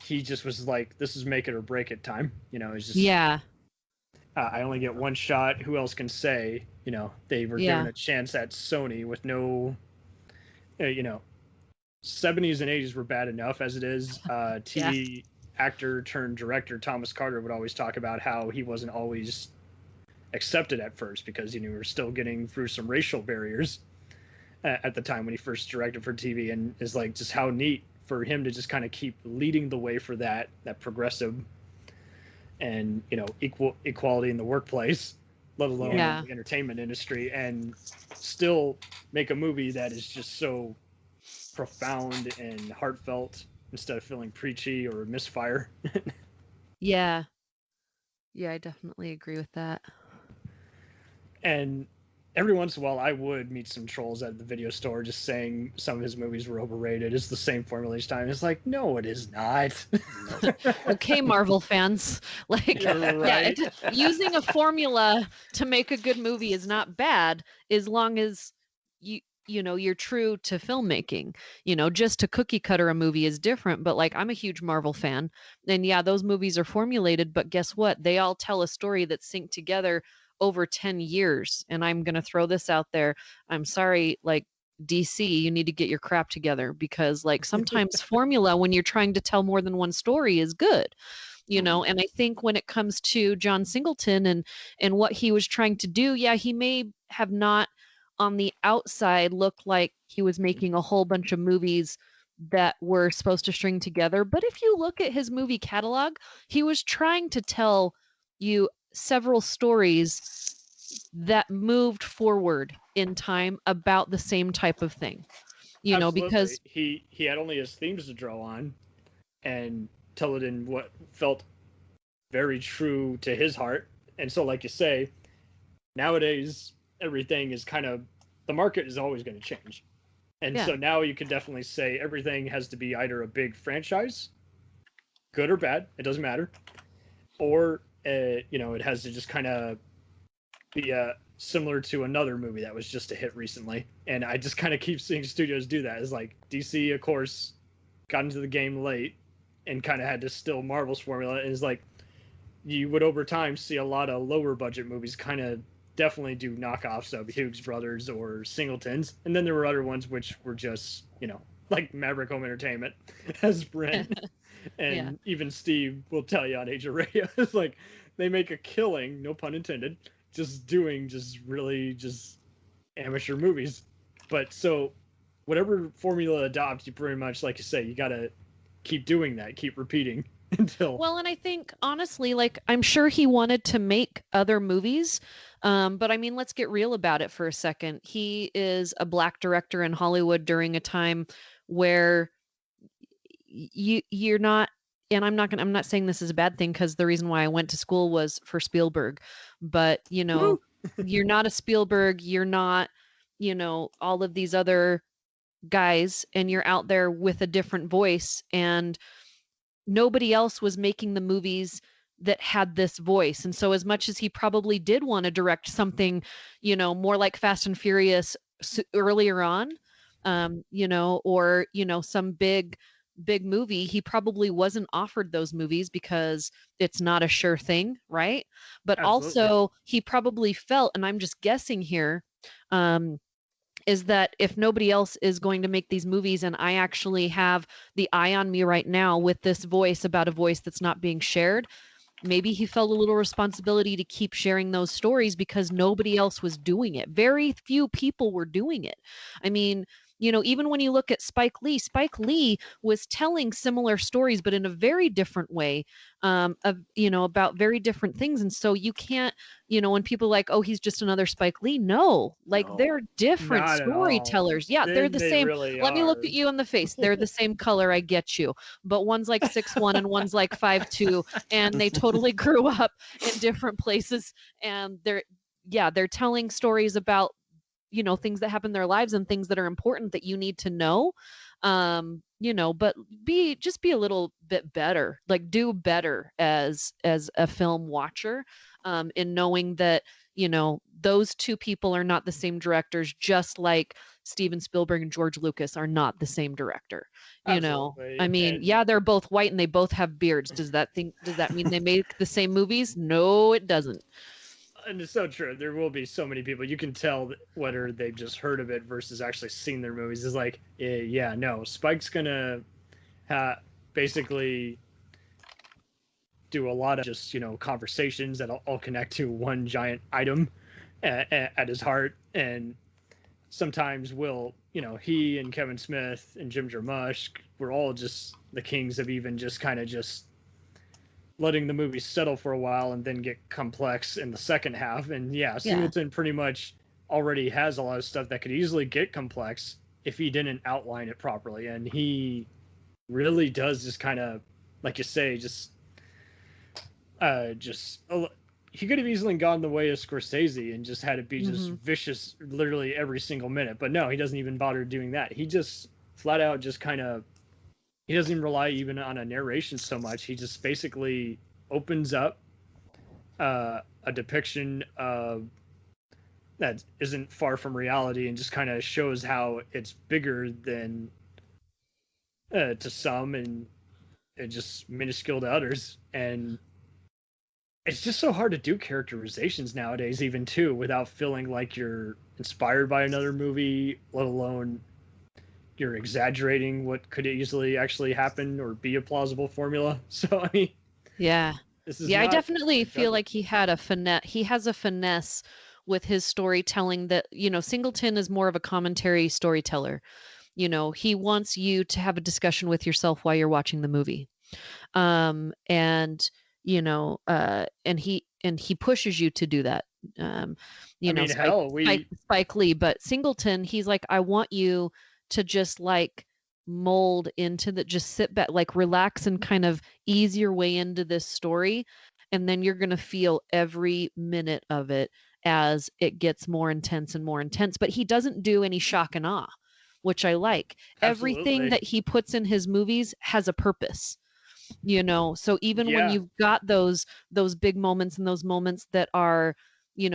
he just was like, this is make it or break it time. It's just Yeah. I only get one shot. Who else can say? They were given a chance at Sony with no, 70s and 80s were bad enough as it is. TV actor turned director Thomas Carter would always talk about how he wasn't always accepted at first because we were still getting through some racial barriers at the time when he first directed for TV, and is like just how neat for him to just kind of keep leading the way for that progressive and equality in the workplace, let alone in the entertainment industry, and still make a movie that is just so profound and heartfelt instead of feeling preachy or misfire. Yeah, I definitely agree with that. And every once in a while, I would meet some trolls at the video store just saying some of his movies were overrated. It's the same formula each time. It's like, no, it is not. Okay, Marvel fans. Right. Using a formula to make a good movie is not bad as long as you're true to filmmaking. Just to cookie cutter a movie is different, but I'm a huge Marvel fan, and those movies are formulated, but guess what? They all tell a story that's synced together over 10 years. And I'm going to throw this out there. I'm sorry, DC, you need to get your crap together, because sometimes formula, when you're trying to tell more than one story, is good. And I think when it comes to John Singleton and what he was trying to do, he may have not on the outside looked like he was making a whole bunch of movies that were supposed to string together. But if you look at his movie catalog, he was trying to tell you several stories that moved forward in time about the same type of thing. Absolutely. Because he had only his themes to draw on and tell it in what felt very true to his heart. And so, like you say, nowadays everything is kind of, the market is always going to change. And so now you can definitely say everything has to be either a big franchise, good or bad, it doesn't matter, or it has to just kind of be similar to another movie that was just a hit recently. And I just kind of keep seeing studios do that. It's like DC, of course, got into the game late and kind of had to steal Marvel's formula. And it's like you would over time see a lot of lower budget movies kind of definitely do knockoffs of Hughes Brothers or Singletons. And then there were other ones which were just, like Maverick Home Entertainment, as Brent and even Steve will tell you on Age of Radio. It's like they make a killing, no pun intended, just doing really amateur movies. But so whatever formula adopts, you pretty much, like you say, you got to keep doing that, keep repeating until. Well, and I think honestly, I'm sure he wanted to make other movies. But I mean, let's get real about it for a second. He is a Black director in Hollywood during a time where you're not, and I'm not saying this is a bad thing, because the reason why I went to school was for Spielberg, but you're not a Spielberg, you're not, all of these other guys, and you're out there with a different voice, and nobody else was making the movies that had this voice. And so as much as he probably did want to direct something, more like Fast and Furious earlier on, or, some big movie, he probably wasn't offered those movies because it's not a sure thing, right? But Absolutely. also he probably felt, and I'm just guessing here, is that if nobody else is going to make these movies and I actually have the eye on me right now with this voice about a voice that's not being shared, maybe he felt a little responsibility to keep sharing those stories because nobody else was doing it. Very few people were doing it. I mean, even when you look at Spike Lee was telling similar stories, but in a very different way, about very different things. And so you can't, when people are like, oh, he's just another Spike Lee. No, like No. they're different Not at all. storytellers. Yeah, they're the They same. really Let me look are. at you in the face. They're the same color. I get you. But one's like 6'1" and one's like 5'2", and they totally grew up in different places. And they're telling stories about, things that happen in their lives and things that are important that you need to know. But be a little bit better, like do better as a film watcher, in knowing that, those two people are not the same directors, just like Steven Spielberg and George Lucas are not the same director. Absolutely. I mean, And- yeah, they're both white and they both have beards. Does that mean they make the same movies? No, it doesn't. And it's so true. There will be so many people. You can tell whether they've just heard of it versus actually seen their movies. It's like, no, Spike's gonna basically do a lot of just conversations that all connect to one giant item at his heart. And sometimes he and Kevin Smith and Jim Jarmusch were all just the kings of even just kind of just letting the movie settle for a while and then get complex in the second half. And Singleton pretty much already has a lot of stuff that could easily get complex if he didn't outline it properly. And he really does just kind of, like you say, he could have easily gone the way of Scorsese and just had it be just vicious literally every single minute. But no, he doesn't even bother doing that. He just flat out just kind of, he doesn't even rely even on a narration so much. He just basically opens up a depiction of that isn't far from reality and just kind of shows how it's bigger than to some and just minuscule to others. And it's just so hard to do characterizations nowadays, even too, without feeling like you're inspired by another movie, let alone you're exaggerating what could easily actually happen or be a plausible formula. So I mean, I definitely feel like he had a finesse. He has a finesse with his storytelling that, Singleton is more of a commentary storyteller. He wants you to have a discussion with yourself while you're watching the movie. And he pushes you to do that. Spike Lee, but Singleton, he's like, I want you to just like mold into just sit back, like relax and kind of ease your way into this story. And then you're going to feel every minute of it as it gets more intense and more intense. But he doesn't do any shock and awe, which I like. Absolutely. Everything that he puts in his movies has a purpose. So even when you've got those big moments and those moments that are,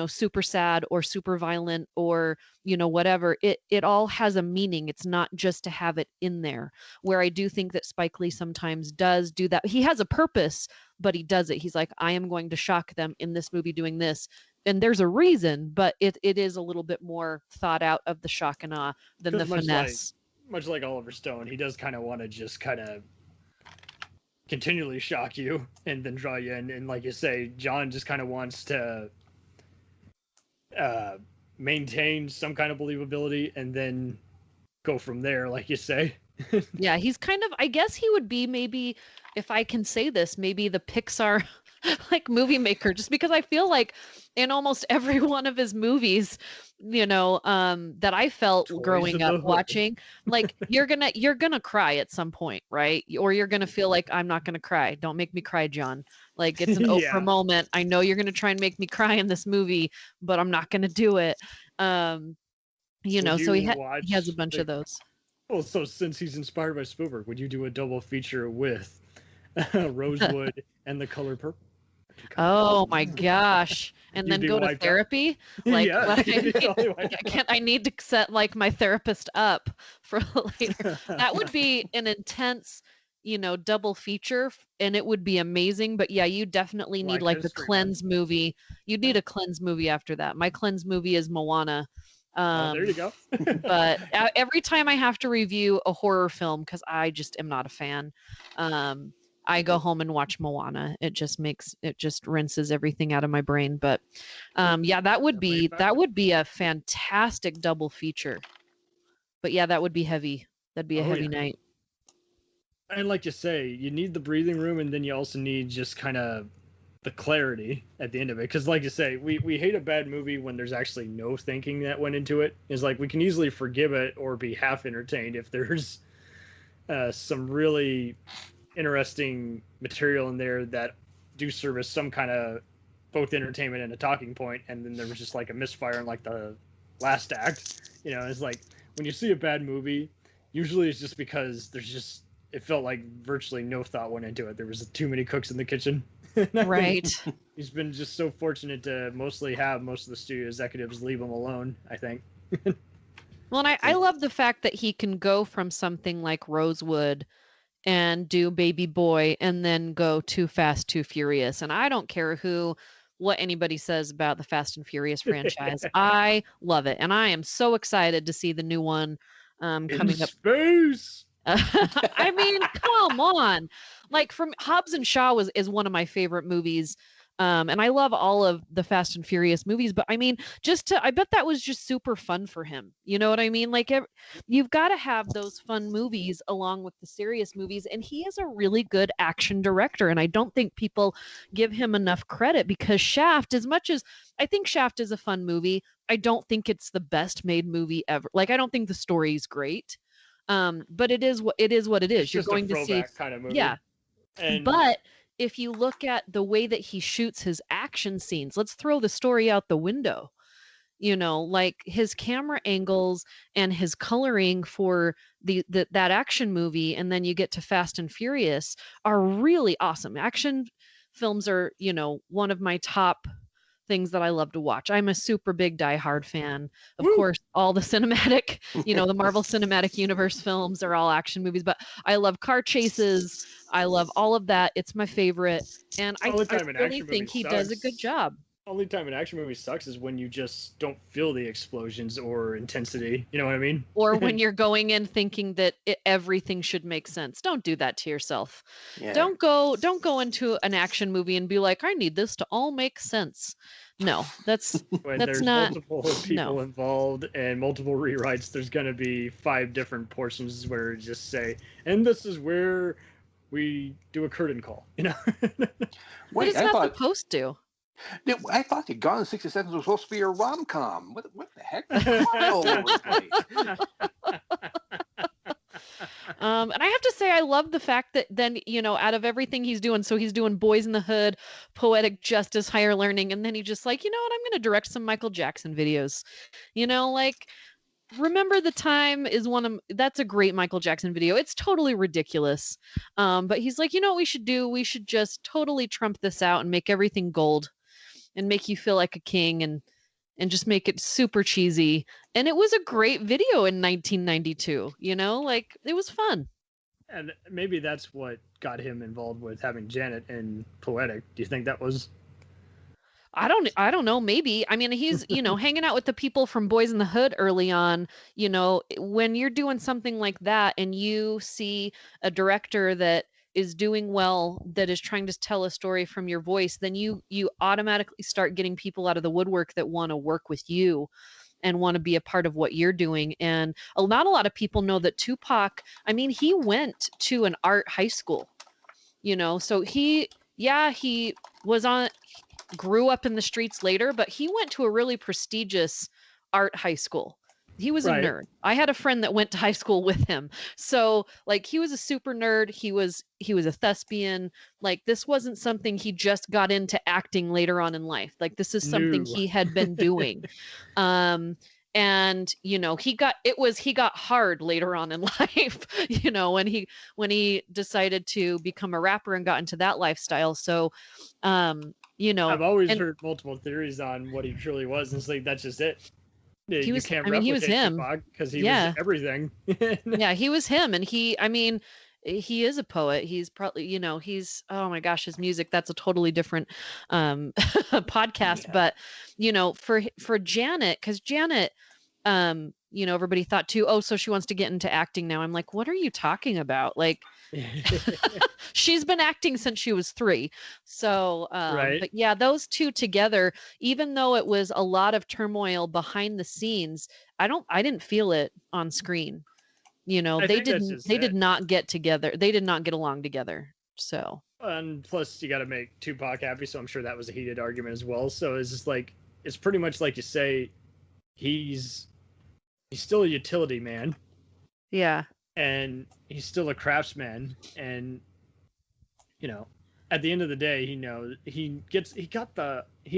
super sad or super violent or, whatever, it all has a meaning. It's not just to have it in there, where I do think that Spike Lee sometimes does do that. He has a purpose, but he does it. He's like, I am going to shock them in this movie doing this. And there's a reason, but it is a little bit more thought out of the shock and awe than the finesse. Much like Oliver Stone, he does kind of want to just kind of continually shock you and then draw you in. And like you say, John just kind of wants to maintain some kind of believability and then go from there, like you say. Yeah, he's kind of, I guess he would be, maybe, if I can say this, maybe the Pixar like movie maker, just because I feel like in almost every one of his movies, that I felt growing up watching, like you're gonna cry at some point, right? Or you're gonna feel like, I'm not gonna cry. Don't make me cry, John. Like it's an Oprah moment. I know you're gonna try and make me cry in this movie, but I'm not gonna do it. So he has a bunch of those. Well, so since he's inspired by Spielberg, would you do a double feature with Rosewood and The Color Purple? Oh my gosh. And You'd then be go to wiped out. therapy? Like, Yeah, like, you'd be totally wiped out. I need to set like my therapist up for later. That would be an intense, double feature and it would be amazing. But yeah, you definitely need Black like a History Month. cleanse movie. You need a cleanse movie after that. My cleanse movie is Moana. Oh, there you go. But every time I have to review a horror film, because I just am not a fan, I go home and watch Moana. It just rinses everything out of my brain. But yeah, that would be a fantastic double feature. But yeah, that would be heavy. That'd be a heavy night. And like you say, you need the breathing room, and then you also need just kind of the clarity at the end of it. Because like you say, we hate a bad movie when there's actually no thinking that went into it. It's like we can easily forgive it or be half entertained if there's some really interesting material in there that do service some kind of both entertainment and a talking point, and then there was just like a misfire in like the last act. It's like when you see a bad movie, usually it's just because it felt like virtually no thought went into it. There was too many cooks in the kitchen. Right. He's been just so fortunate to mostly have most of the studio executives leave him alone, I think. Well, and I love the fact that he can go from something like Rosewood and do Baby Boy and then go Too Fast, Too Furious. And I don't care what anybody says about the Fast and Furious franchise. I love it. And I am so excited to see the new one coming up. Space! I mean, come on. Like from Hobbs and Shaw is one of my favorite movies. And I love all of the Fast and Furious movies, but I mean, I bet that was just super fun for him. You know what I mean? Like you've got to have those fun movies along with the serious movies. And he is a really good action director. And I don't think people give him enough credit because Shaft, as much as I think Shaft is a fun movie, I don't think it's the best made movie ever. Like, I don't think the story's great. But it is what it is. It's You're just going a to see, throwback kind of movie. yeah. And But if you look at the way that he shoots his action scenes, let's throw the story out the window. Like his camera angles and his coloring for that action movie, and then you get to Fast and Furious are really awesome. Action films are, one of my top things that I love to watch. I'm a super big Die Hard fan. Of course, all the cinematic, the Marvel Cinematic Universe films are all action movies, but I love car chases. I love all of that. It's my favorite. And I really think he does a good job. Only time an action movie sucks is when you just don't feel the explosions or intensity. You know what I mean? Or when you're going in thinking that everything should make sense. Don't do that to yourself. Yeah. Don't go into an action movie and be like, I need this to all make sense. No, that's when that's there's not multiple people involved and multiple rewrites. There's going to be 5 different portions where it just say, and this is where we do a curtain call. What is that supposed to? I thought that Gone in 60 Seconds was supposed to be a rom-com. What the heck? All over the place. And I have to say, I love the fact that then, out of everything he's doing, so he's doing Boys in the Hood, Poetic Justice, Higher Learning, and then he just like, you know what, I'm going to direct some Michael Jackson videos. Like, Remember the Time is that's a great Michael Jackson video. It's totally ridiculous. But he's like, you know what we should do? We should just totally trump this out and make everything gold and make you feel like a king and just make it super cheesy. And it was a great video in 1992, like it was fun. And maybe that's what got him involved with having Janet in Poetic. Do you think that was? I don't know. Maybe. I mean, he's, hanging out with the people from Boys in the Hood early on, when you're doing something like that and you see a director that is doing well, that is trying to tell a story from your voice, then you automatically start getting people out of the woodwork that want to work with you and want to be a part of what you're doing. And not a lot of people know that Tupac, I mean, he went to an art high school, so he grew up in the streets later, but he went to a really prestigious art high school. He was a nerd. I had a friend that went to high school with him. So like he was a super nerd. He was a thespian. Like this wasn't something he just got into acting later on in life. Like this is something he had been doing. And he got hard later on in life, when he decided to become a rapper and got into that lifestyle. So I've always and heard multiple theories on what he truly was, and it's like that's just it. he You was can't I mean he was replicate him. Tupac because he Yeah. was everything. Yeah, he was him. And he is a poet. He's probably, he's, oh my gosh, his music, that's a totally different podcast. Yeah. But for Janet, because Janet, everybody thought too, oh, so she wants to get into acting now. I'm like, what are you talking about? Like, she's been acting since she was 3. So Right. but yeah, those two together, even though it was a lot of turmoil behind the scenes, I didn't feel it on screen. I They think that's just did it. not get together. They did not get along together. So And plus, you got to make Tupac happy, so I'm sure that was a heated argument as well. So it's just like it's pretty much like you say, he's still a utility man, yeah. and he's still a craftsman, and at the end of the day, he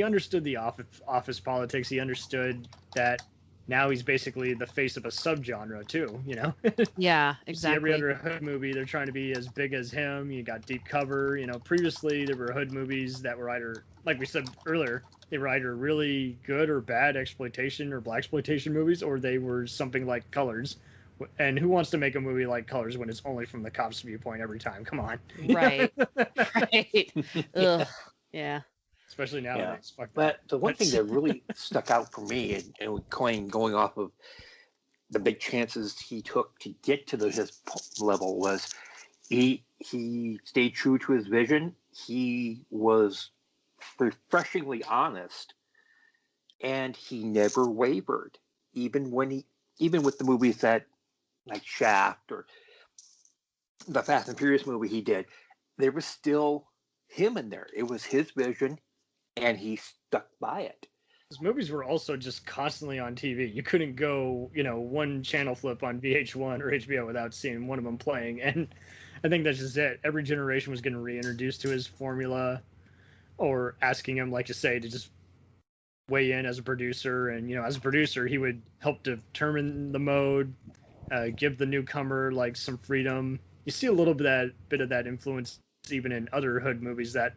understood the office politics. He understood that now he's basically the face of a subgenre too. Yeah, You see every exactly. other hood movie, they're trying to be as big as him. You got Deep Cover. Previously there were hood movies that were either, like we said earlier, they were either really good or bad exploitation or blaxploitation movies, or they were something like Colors. And who wants to make a movie like Colors when it's only from the cop's viewpoint every time? Come on. Right. Right. Ugh. Yeah. Especially nowadays. Fuck that. But the one thing that really stuck out for me, and going off of the big chances he took to get to his level, was he stayed true to his vision. He was refreshingly honest, and he never wavered, even with the movies that, like Shaft or the Fast and Furious movie he did, there was still him in there. It was his vision, and he stuck by it. His movies were also just constantly on TV. You couldn't go, one channel flip on VH1 or HBO without seeing one of them playing. And I think that's just it. Every generation was getting reintroduced to his formula, or asking him, like you say, to just weigh in as a producer. And, as a producer, he would help determine the mode, give the newcomer like some freedom. You see a little bit of that influence even in other hood movies that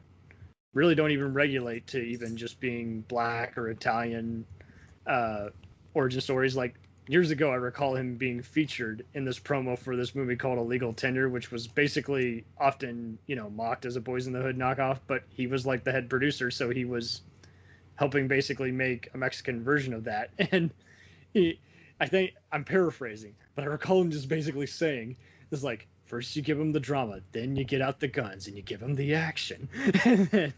really don't even regulate to even just being black or Italian origin stories. Like years ago, I recall him being featured in this promo for this movie called A Legal Tender, which was basically often, mocked as a Boys in the Hood knockoff, but he was like the head producer, so he was helping basically make a Mexican version of that. And I think I'm paraphrasing, but I recall him just basically saying, it's like, first you give him the drama, then you get out the guns and you give him the action. And then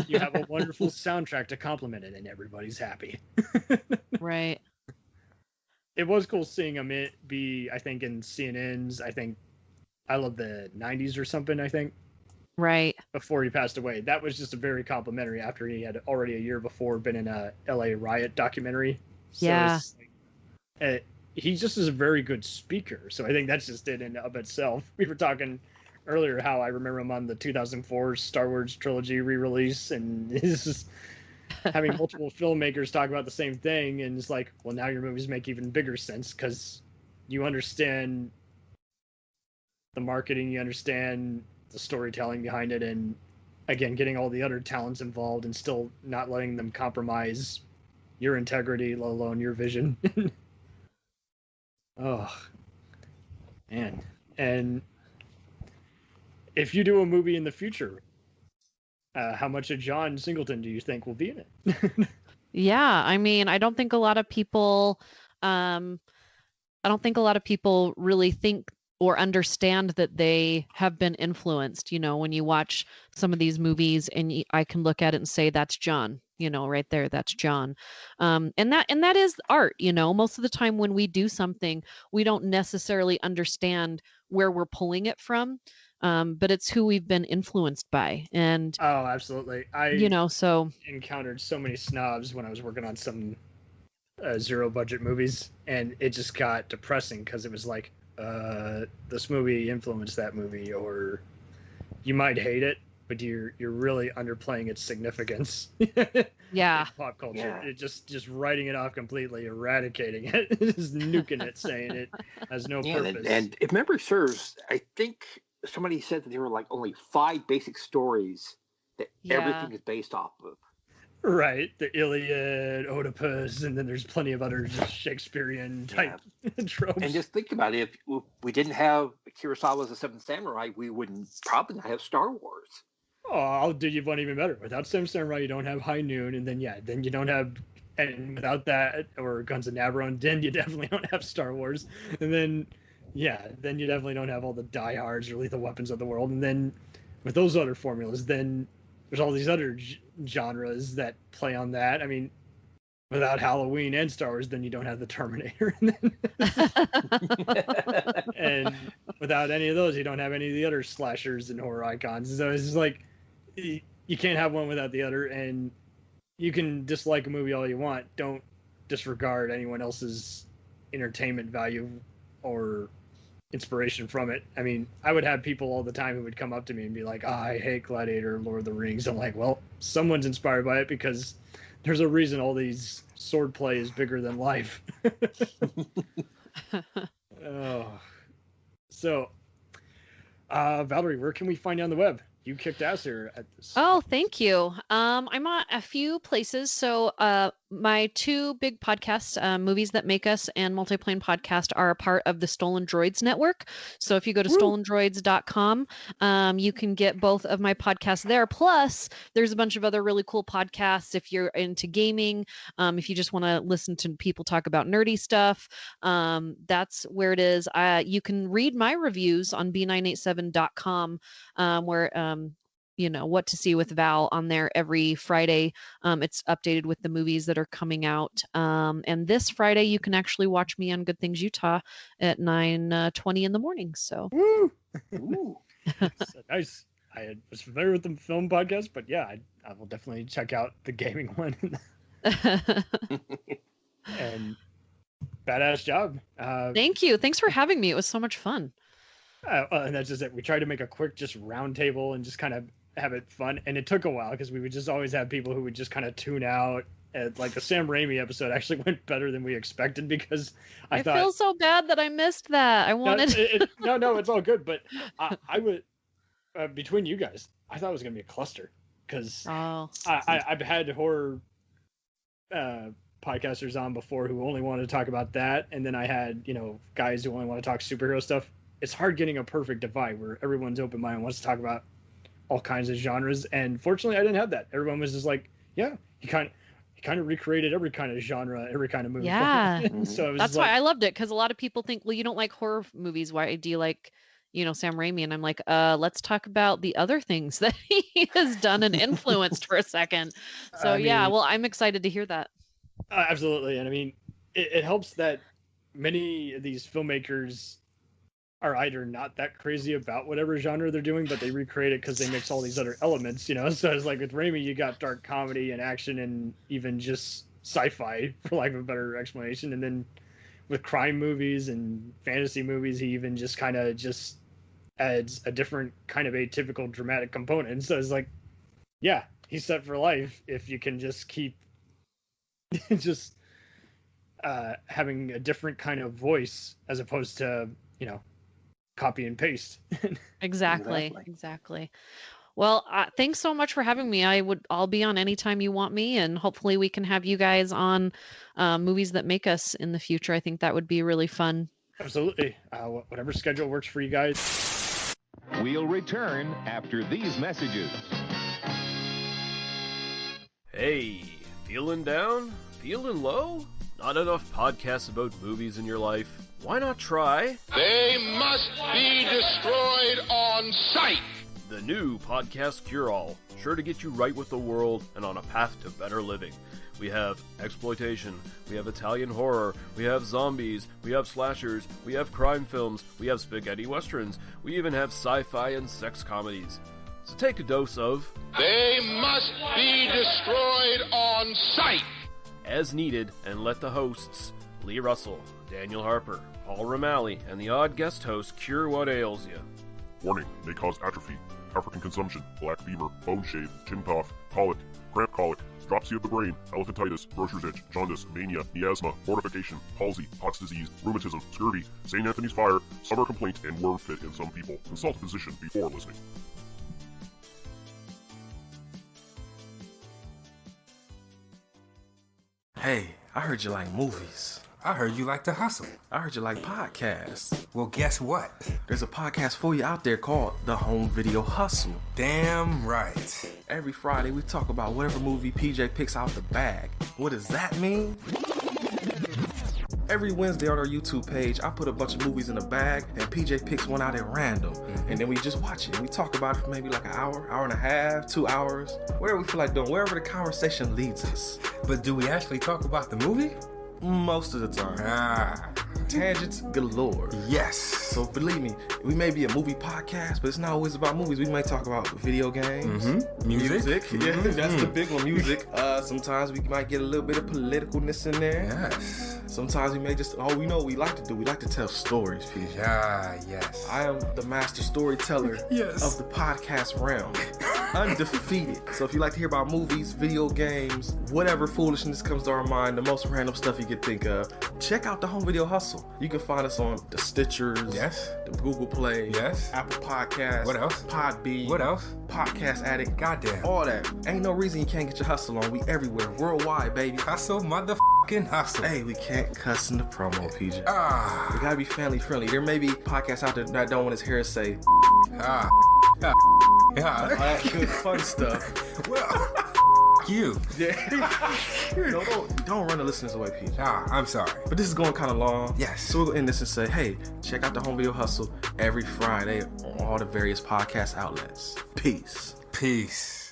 you have a wonderful soundtrack to complement it, and everybody's happy. Right. It was cool seeing him be, I think, in CNN's, I think, I Love the 90s or something, I think. Right. Before he passed away. That was just a very complimentary after he had already a year before been in a LA riot documentary. So Yeah. He just is a very good speaker. So I think that's just it in of itself. We were talking earlier how I remember him on the 2004 Star Wars trilogy re-release, and he's just having multiple filmmakers talk about the same thing. And it's like, well, now your movies make even bigger sense because you understand the marketing, you understand the storytelling behind it, and again, getting all the other talents involved and still not letting them compromise your integrity, let alone your vision. Oh, man. And if you do a movie in the future, how much of John Singleton do you think will be in it? Yeah. I mean, I don't think a lot of people really think or understand that they have been influenced. When you watch some of these movies, and I can look at it and say, that's John, right there, that's John. And that is art. Most of the time when we do something, we don't necessarily understand where we're pulling it from, but it's who we've been influenced by. And Oh, absolutely. so encountered so many snobs when I was working on some zero budget movies, and it just got depressing because it was like, this movie influenced that movie, or you might hate it, but you're really underplaying its significance. Yeah. In pop culture. Yeah. It just writing it off completely, eradicating it, just nuking it, saying it has no purpose. And if memory serves, I think somebody said that there were like only 5 basic stories that everything is based off of. Right, the Iliad, Oedipus, and then there's plenty of other just Shakespearean type tropes. And just think about it, if we didn't have Kurosawa's The Seventh Samurai, we wouldn't probably not have Star Wars. Oh, I'll do you one even better. Without Seventh Samurai, you don't have High Noon, and then you don't have, and without that, or Guns of Navarone, then you definitely don't have Star Wars, and then you definitely don't have all the Die Hards or Lethal Weapons of the world, and then with those other formulas, then there's all these other genres that play on that. I mean, without Halloween and Star Wars, then you don't have the Terminator. And without any of those, you don't have any of the other slashers and horror icons. So it's just like, you can't have one without the other, and you can dislike a movie all you want. Don't disregard anyone else's entertainment value or inspiration from it. I mean, I would have people all the time who would come up to me and be like, I hate Gladiator, Lord of the Rings. I'm like, well, someone's inspired by it, because there's a reason all these swordplay is bigger than life. So, Valerie, where can we find you on the web? You kicked ass here at this. Oh, thank you. I'm on a few places. So my 2 big podcasts, Movies That Make Us and Multiplane Podcast, are a part of the Stolen Droids network. So if you go to stolendroids.com, you can get both of my podcasts there. Plus, there's a bunch of other really cool podcasts if you're into gaming. If you just want to listen to people talk about nerdy stuff, that's where it is. You can read my reviews on b987.com, where what to see with Val on there every Friday. It's updated with the movies that are coming out. And this Friday, you can actually watch me on Good Things Utah at 9:20 in the morning. So, Ooh. So nice. I was familiar with the film podcast, but yeah, I will definitely check out the gaming one. And badass job. Thank you. Thanks for having me. It was so much fun. And that's just it. We tried to make a quick just round table and just kind of have it fun, and it took a while because we would just always have people who would just kind of tune out. And like the Sam Raimi episode actually went better than we expected, because I thought, feel so bad that I missed that. I wanted no, it's all good, but I would between you guys, I thought it was gonna be a cluster, because I've had horror podcasters on before who only wanted to talk about that, and then I had guys who only want to talk superhero stuff. It's hard getting a perfect divide where everyone's open minded and wants to talk about all kinds of genres, and fortunately I didn't have that. Everyone was just like, yeah, he kind of recreated every kind of genre, every kind of movie. Yeah. So it was that's why I loved it, because a lot of people think, well, you don't like horror movies, why do you like Sam Raimi? And I'm like, let's talk about the other things that he has done and influenced for a second. So well, I'm excited to hear that. Absolutely. And I mean, it helps that many of these filmmakers are either not that crazy about whatever genre they're doing, but they recreate it because they mix all these other elements, So it's like with Raimi, you got dark comedy and action and even just sci-fi, for lack of a better explanation. And then with crime movies and fantasy movies, he even just kind of just adds a different kind of atypical dramatic component. So it's like, yeah, he's set for life if you can just keep just having a different kind of voice as opposed to, copy and paste. Exactly. Well, thanks so much for having me. I'll be on anytime you want me, and hopefully we can have you guys on Movies That Make Us in the future. I think that would be really fun. Absolutely. Whatever schedule works for you guys. We'll return after these messages. Hey, feeling down? Feeling low? Not enough podcasts about movies in your life? Why not try They must be destroyed on sight. the new Podcast Cure-All, sure to get you right with the world and on a path to better living. We have exploitation, we have Italian horror, we have zombies, we have slashers, we have crime films, we have spaghetti westerns, we even have sci-fi and sex comedies. So take a dose of They must be destroyed on sight. as needed, and let the hosts, Lee Russell, Daniel Harper, Paul Romali, and the odd guest host cure what ails you. Warning, may cause atrophy. African consumption, black fever, bone shave, chin cough, colic, cramp colic, dropsy of the brain, elephantitis, grocer's itch, jaundice, mania, miasma, mortification, palsy, Pott's disease, rheumatism, scurvy, St. Anthony's fire, summer complaint, and worm fit in some people. Consult a physician before listening. Hey, I heard you like movies. I heard you like to hustle. I heard you like podcasts. Well, guess what? There's a podcast for you out there called The Home Video Hustle. Damn right. Every Friday, we talk about whatever movie PJ picks out the bag. What does that mean? Every Wednesday on our YouTube page, I put a bunch of movies in a bag, and PJ picks one out at random. And then we just watch it. We talk about it for maybe like an hour, hour and a half, 2 hours, whatever we feel like doing, wherever the conversation leads us. But do we actually talk about the movie? Most of the time. Tangents galore. Yes. So believe me, we may be a movie podcast, but it's not always about movies. We might talk about video games, Music. Yeah, that's the big one. Music. Sometimes we might get a little bit of politicalness in there. Yes. Sometimes we may just, we know what we like to do. We like to tell stories, PJ. Yes. I am the master storyteller of the podcast realm. Undefeated. So if you like to hear about movies, video games, whatever foolishness comes to our mind, the most random stuff you could think of, check out the Home Video Hustle. You can find us on the Stitchers, the Google Play, Apple Podcasts, what else? Podbean, What else? Podcast Addict, Goddamn. all that. Ain't no reason you can't get your hustle on. We everywhere, worldwide, baby. Hustle, motherfucking hustle. Hey, we can't cuss in the promo, PJ. We gotta be family friendly. There may be podcasts out there that don't want his hair to say all that good fun stuff. Well, you. Don't run the listeners away, PJ. I'm sorry. But this is going kind of long. Yes. So we'll end this and say, hey, check out the Home Video Hustle every Friday on all the various podcast outlets. Peace. Peace.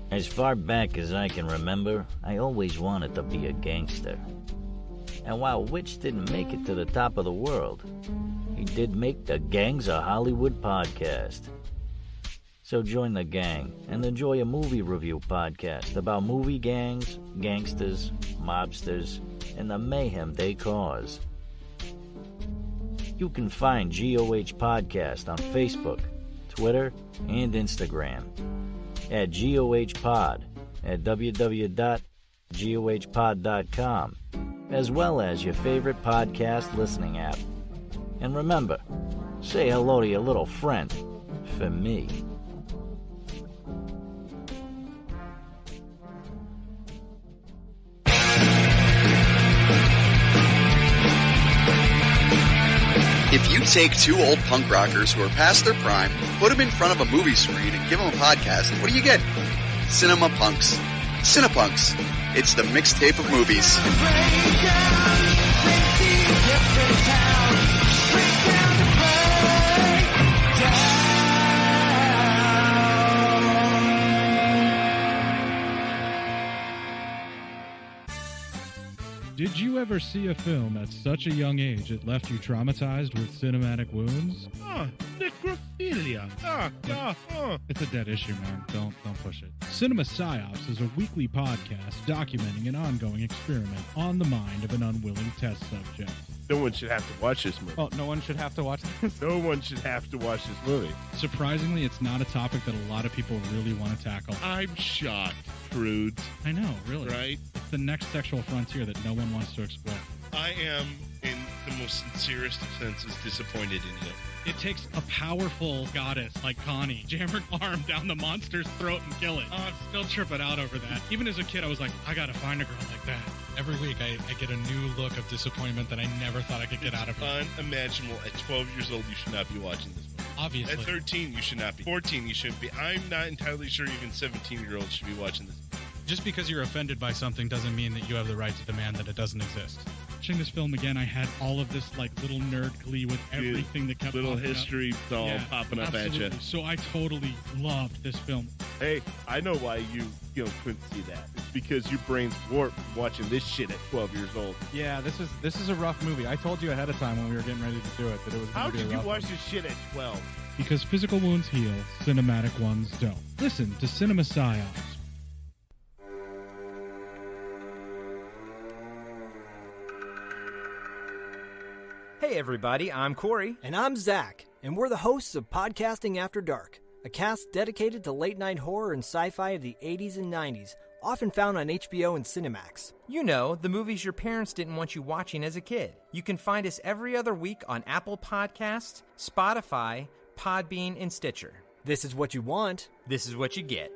As far back as I can remember, I always wanted to be a gangster. And while Witch didn't make it to the top of the world, he did make the Gangs of Hollywood podcast. So join the gang and enjoy a movie review podcast about movie gangs, gangsters, mobsters, and the mayhem they cause. You can find GOH Podcast on Facebook, Twitter, and Instagram at GOH Pod at www.gohpod.com, as well as your favorite podcast listening app. And remember, say hello to your little friend for me. If you take two old punk rockers who are past their prime, put them in front of a movie screen and give them a podcast, what do you get? Cinema Punks. Cinepunks. It's the mixtape of movies. Did you ever see a film at such a young age it left you traumatized with cinematic wounds? Necrophilia. It's a dead issue, man. Don't push it. Cinema Psyops is a weekly podcast documenting an ongoing experiment on the mind of an unwilling test subject. No one should have to watch this movie. Oh, no one should have to watch this? No one should have to watch this movie. Surprisingly, it's not a topic that a lot of people really want to tackle. I'm shocked, prudes. I know, really. Right? It's the next sexual frontier that no one wants to explore. I am, in the most sincerest of senses, disappointed in you. It takes a powerful goddess like Connie, jam her arm down the monster's throat and kill it. Oh, I'm still tripping out over that. Even as a kid, I was like, I gotta find a girl like that. Every week, I get a new look of disappointment that I never thought I could get out of her. Unimaginable. At 12 years old, you should not be watching this movie. Obviously. At 13, you should not be. 14, you shouldn't be. I'm not entirely sure even 17-year-olds should be watching this movie. Just because you're offended by something doesn't mean that you have the right to demand that it doesn't exist. Watching this film again, I had all of this like little nerd glee with everything that kept little popping history up. all popping up absolutely. at you. So I totally loved this film. Hey, I know why you couldn't see that. It's because your brain's warped watching this shit at 12 years old. Yeah, this is a rough movie. I told you ahead of time when we were getting ready to do it that it was. How going to be could a you rough watch one. this shit at 12? Because physical wounds heal, cinematic ones don't. Listen to Cinema Psyops. everybody, I'm Corey. And I'm Zach, and we're the hosts of Podcasting After Dark, a cast dedicated to late-night horror and sci-fi of the 80s and 90s, often found on HBO and Cinemax. You know, the movies your parents didn't want you watching as a kid. You can find us every other week on Apple Podcasts, Spotify, Podbean, and Stitcher. This is what you want. This is what you get.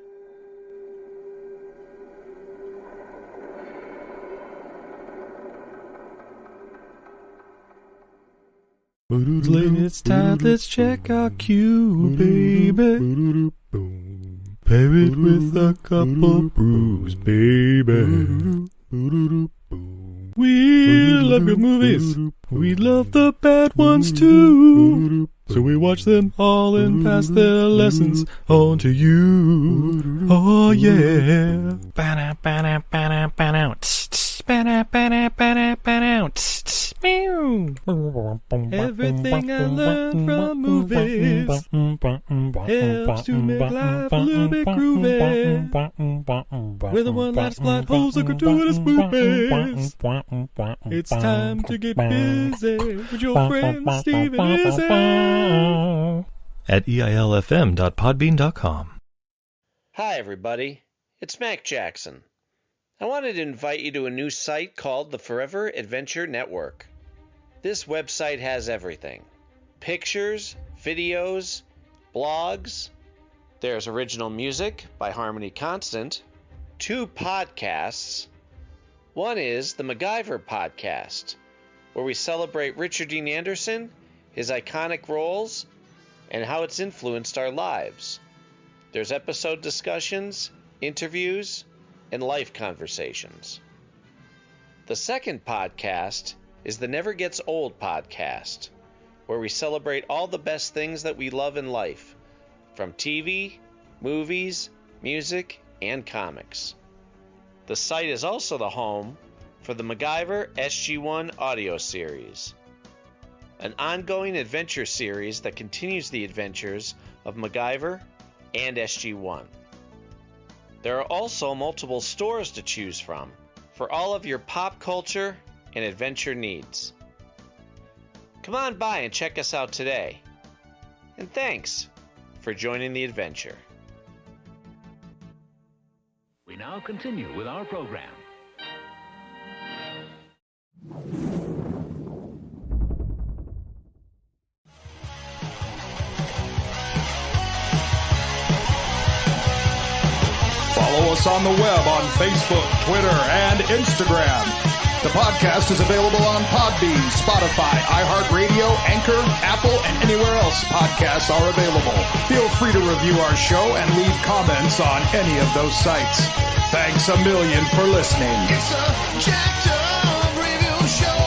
It's time, let's check our cue, baby. Pair it with a couple brews, baby. We love good movies. We love the bad ones too. So we watch them all and pass their lessons on to you. Oh yeah. Everything I learned from movies helps to make life a little bit groovy. Whether one last plot holes or gratuitous movies, it's time to get busy with your friend Steve and Izzy at eilfm.podbean.com. Hi everybody, it's Mac Jackson. I wanted to invite you to a new site called the Forever Adventure Network. This website has everything. Pictures, videos, blogs. There's original music by Harmony Constant. 2 podcasts. One is the MacGyver podcast, where we celebrate Richard Dean Anderson, his iconic roles, and how it's influenced our lives. There's episode discussions, interviews, and life conversations. The second podcast is the Never Gets Old podcast, where we celebrate all the best things that we love in life, from TV, movies, music, and comics. The site is also the home for the MacGyver SG-1 audio series, an ongoing adventure series that continues the adventures of MacGyver and SG-1. There are also multiple stores to choose from for all of your pop culture and adventure needs. Come on by and check us out today. And thanks for joining the adventure. We now continue with our program. Follow us on the web on Facebook, Twitter, and Instagram. The podcast is available on Podbean, Spotify, iHeartRadio, Anchor, Apple, and anywhere else podcasts are available. Feel free to review our show and leave comments on any of those sites. Thanks a million for listening. It's a jacked up review show.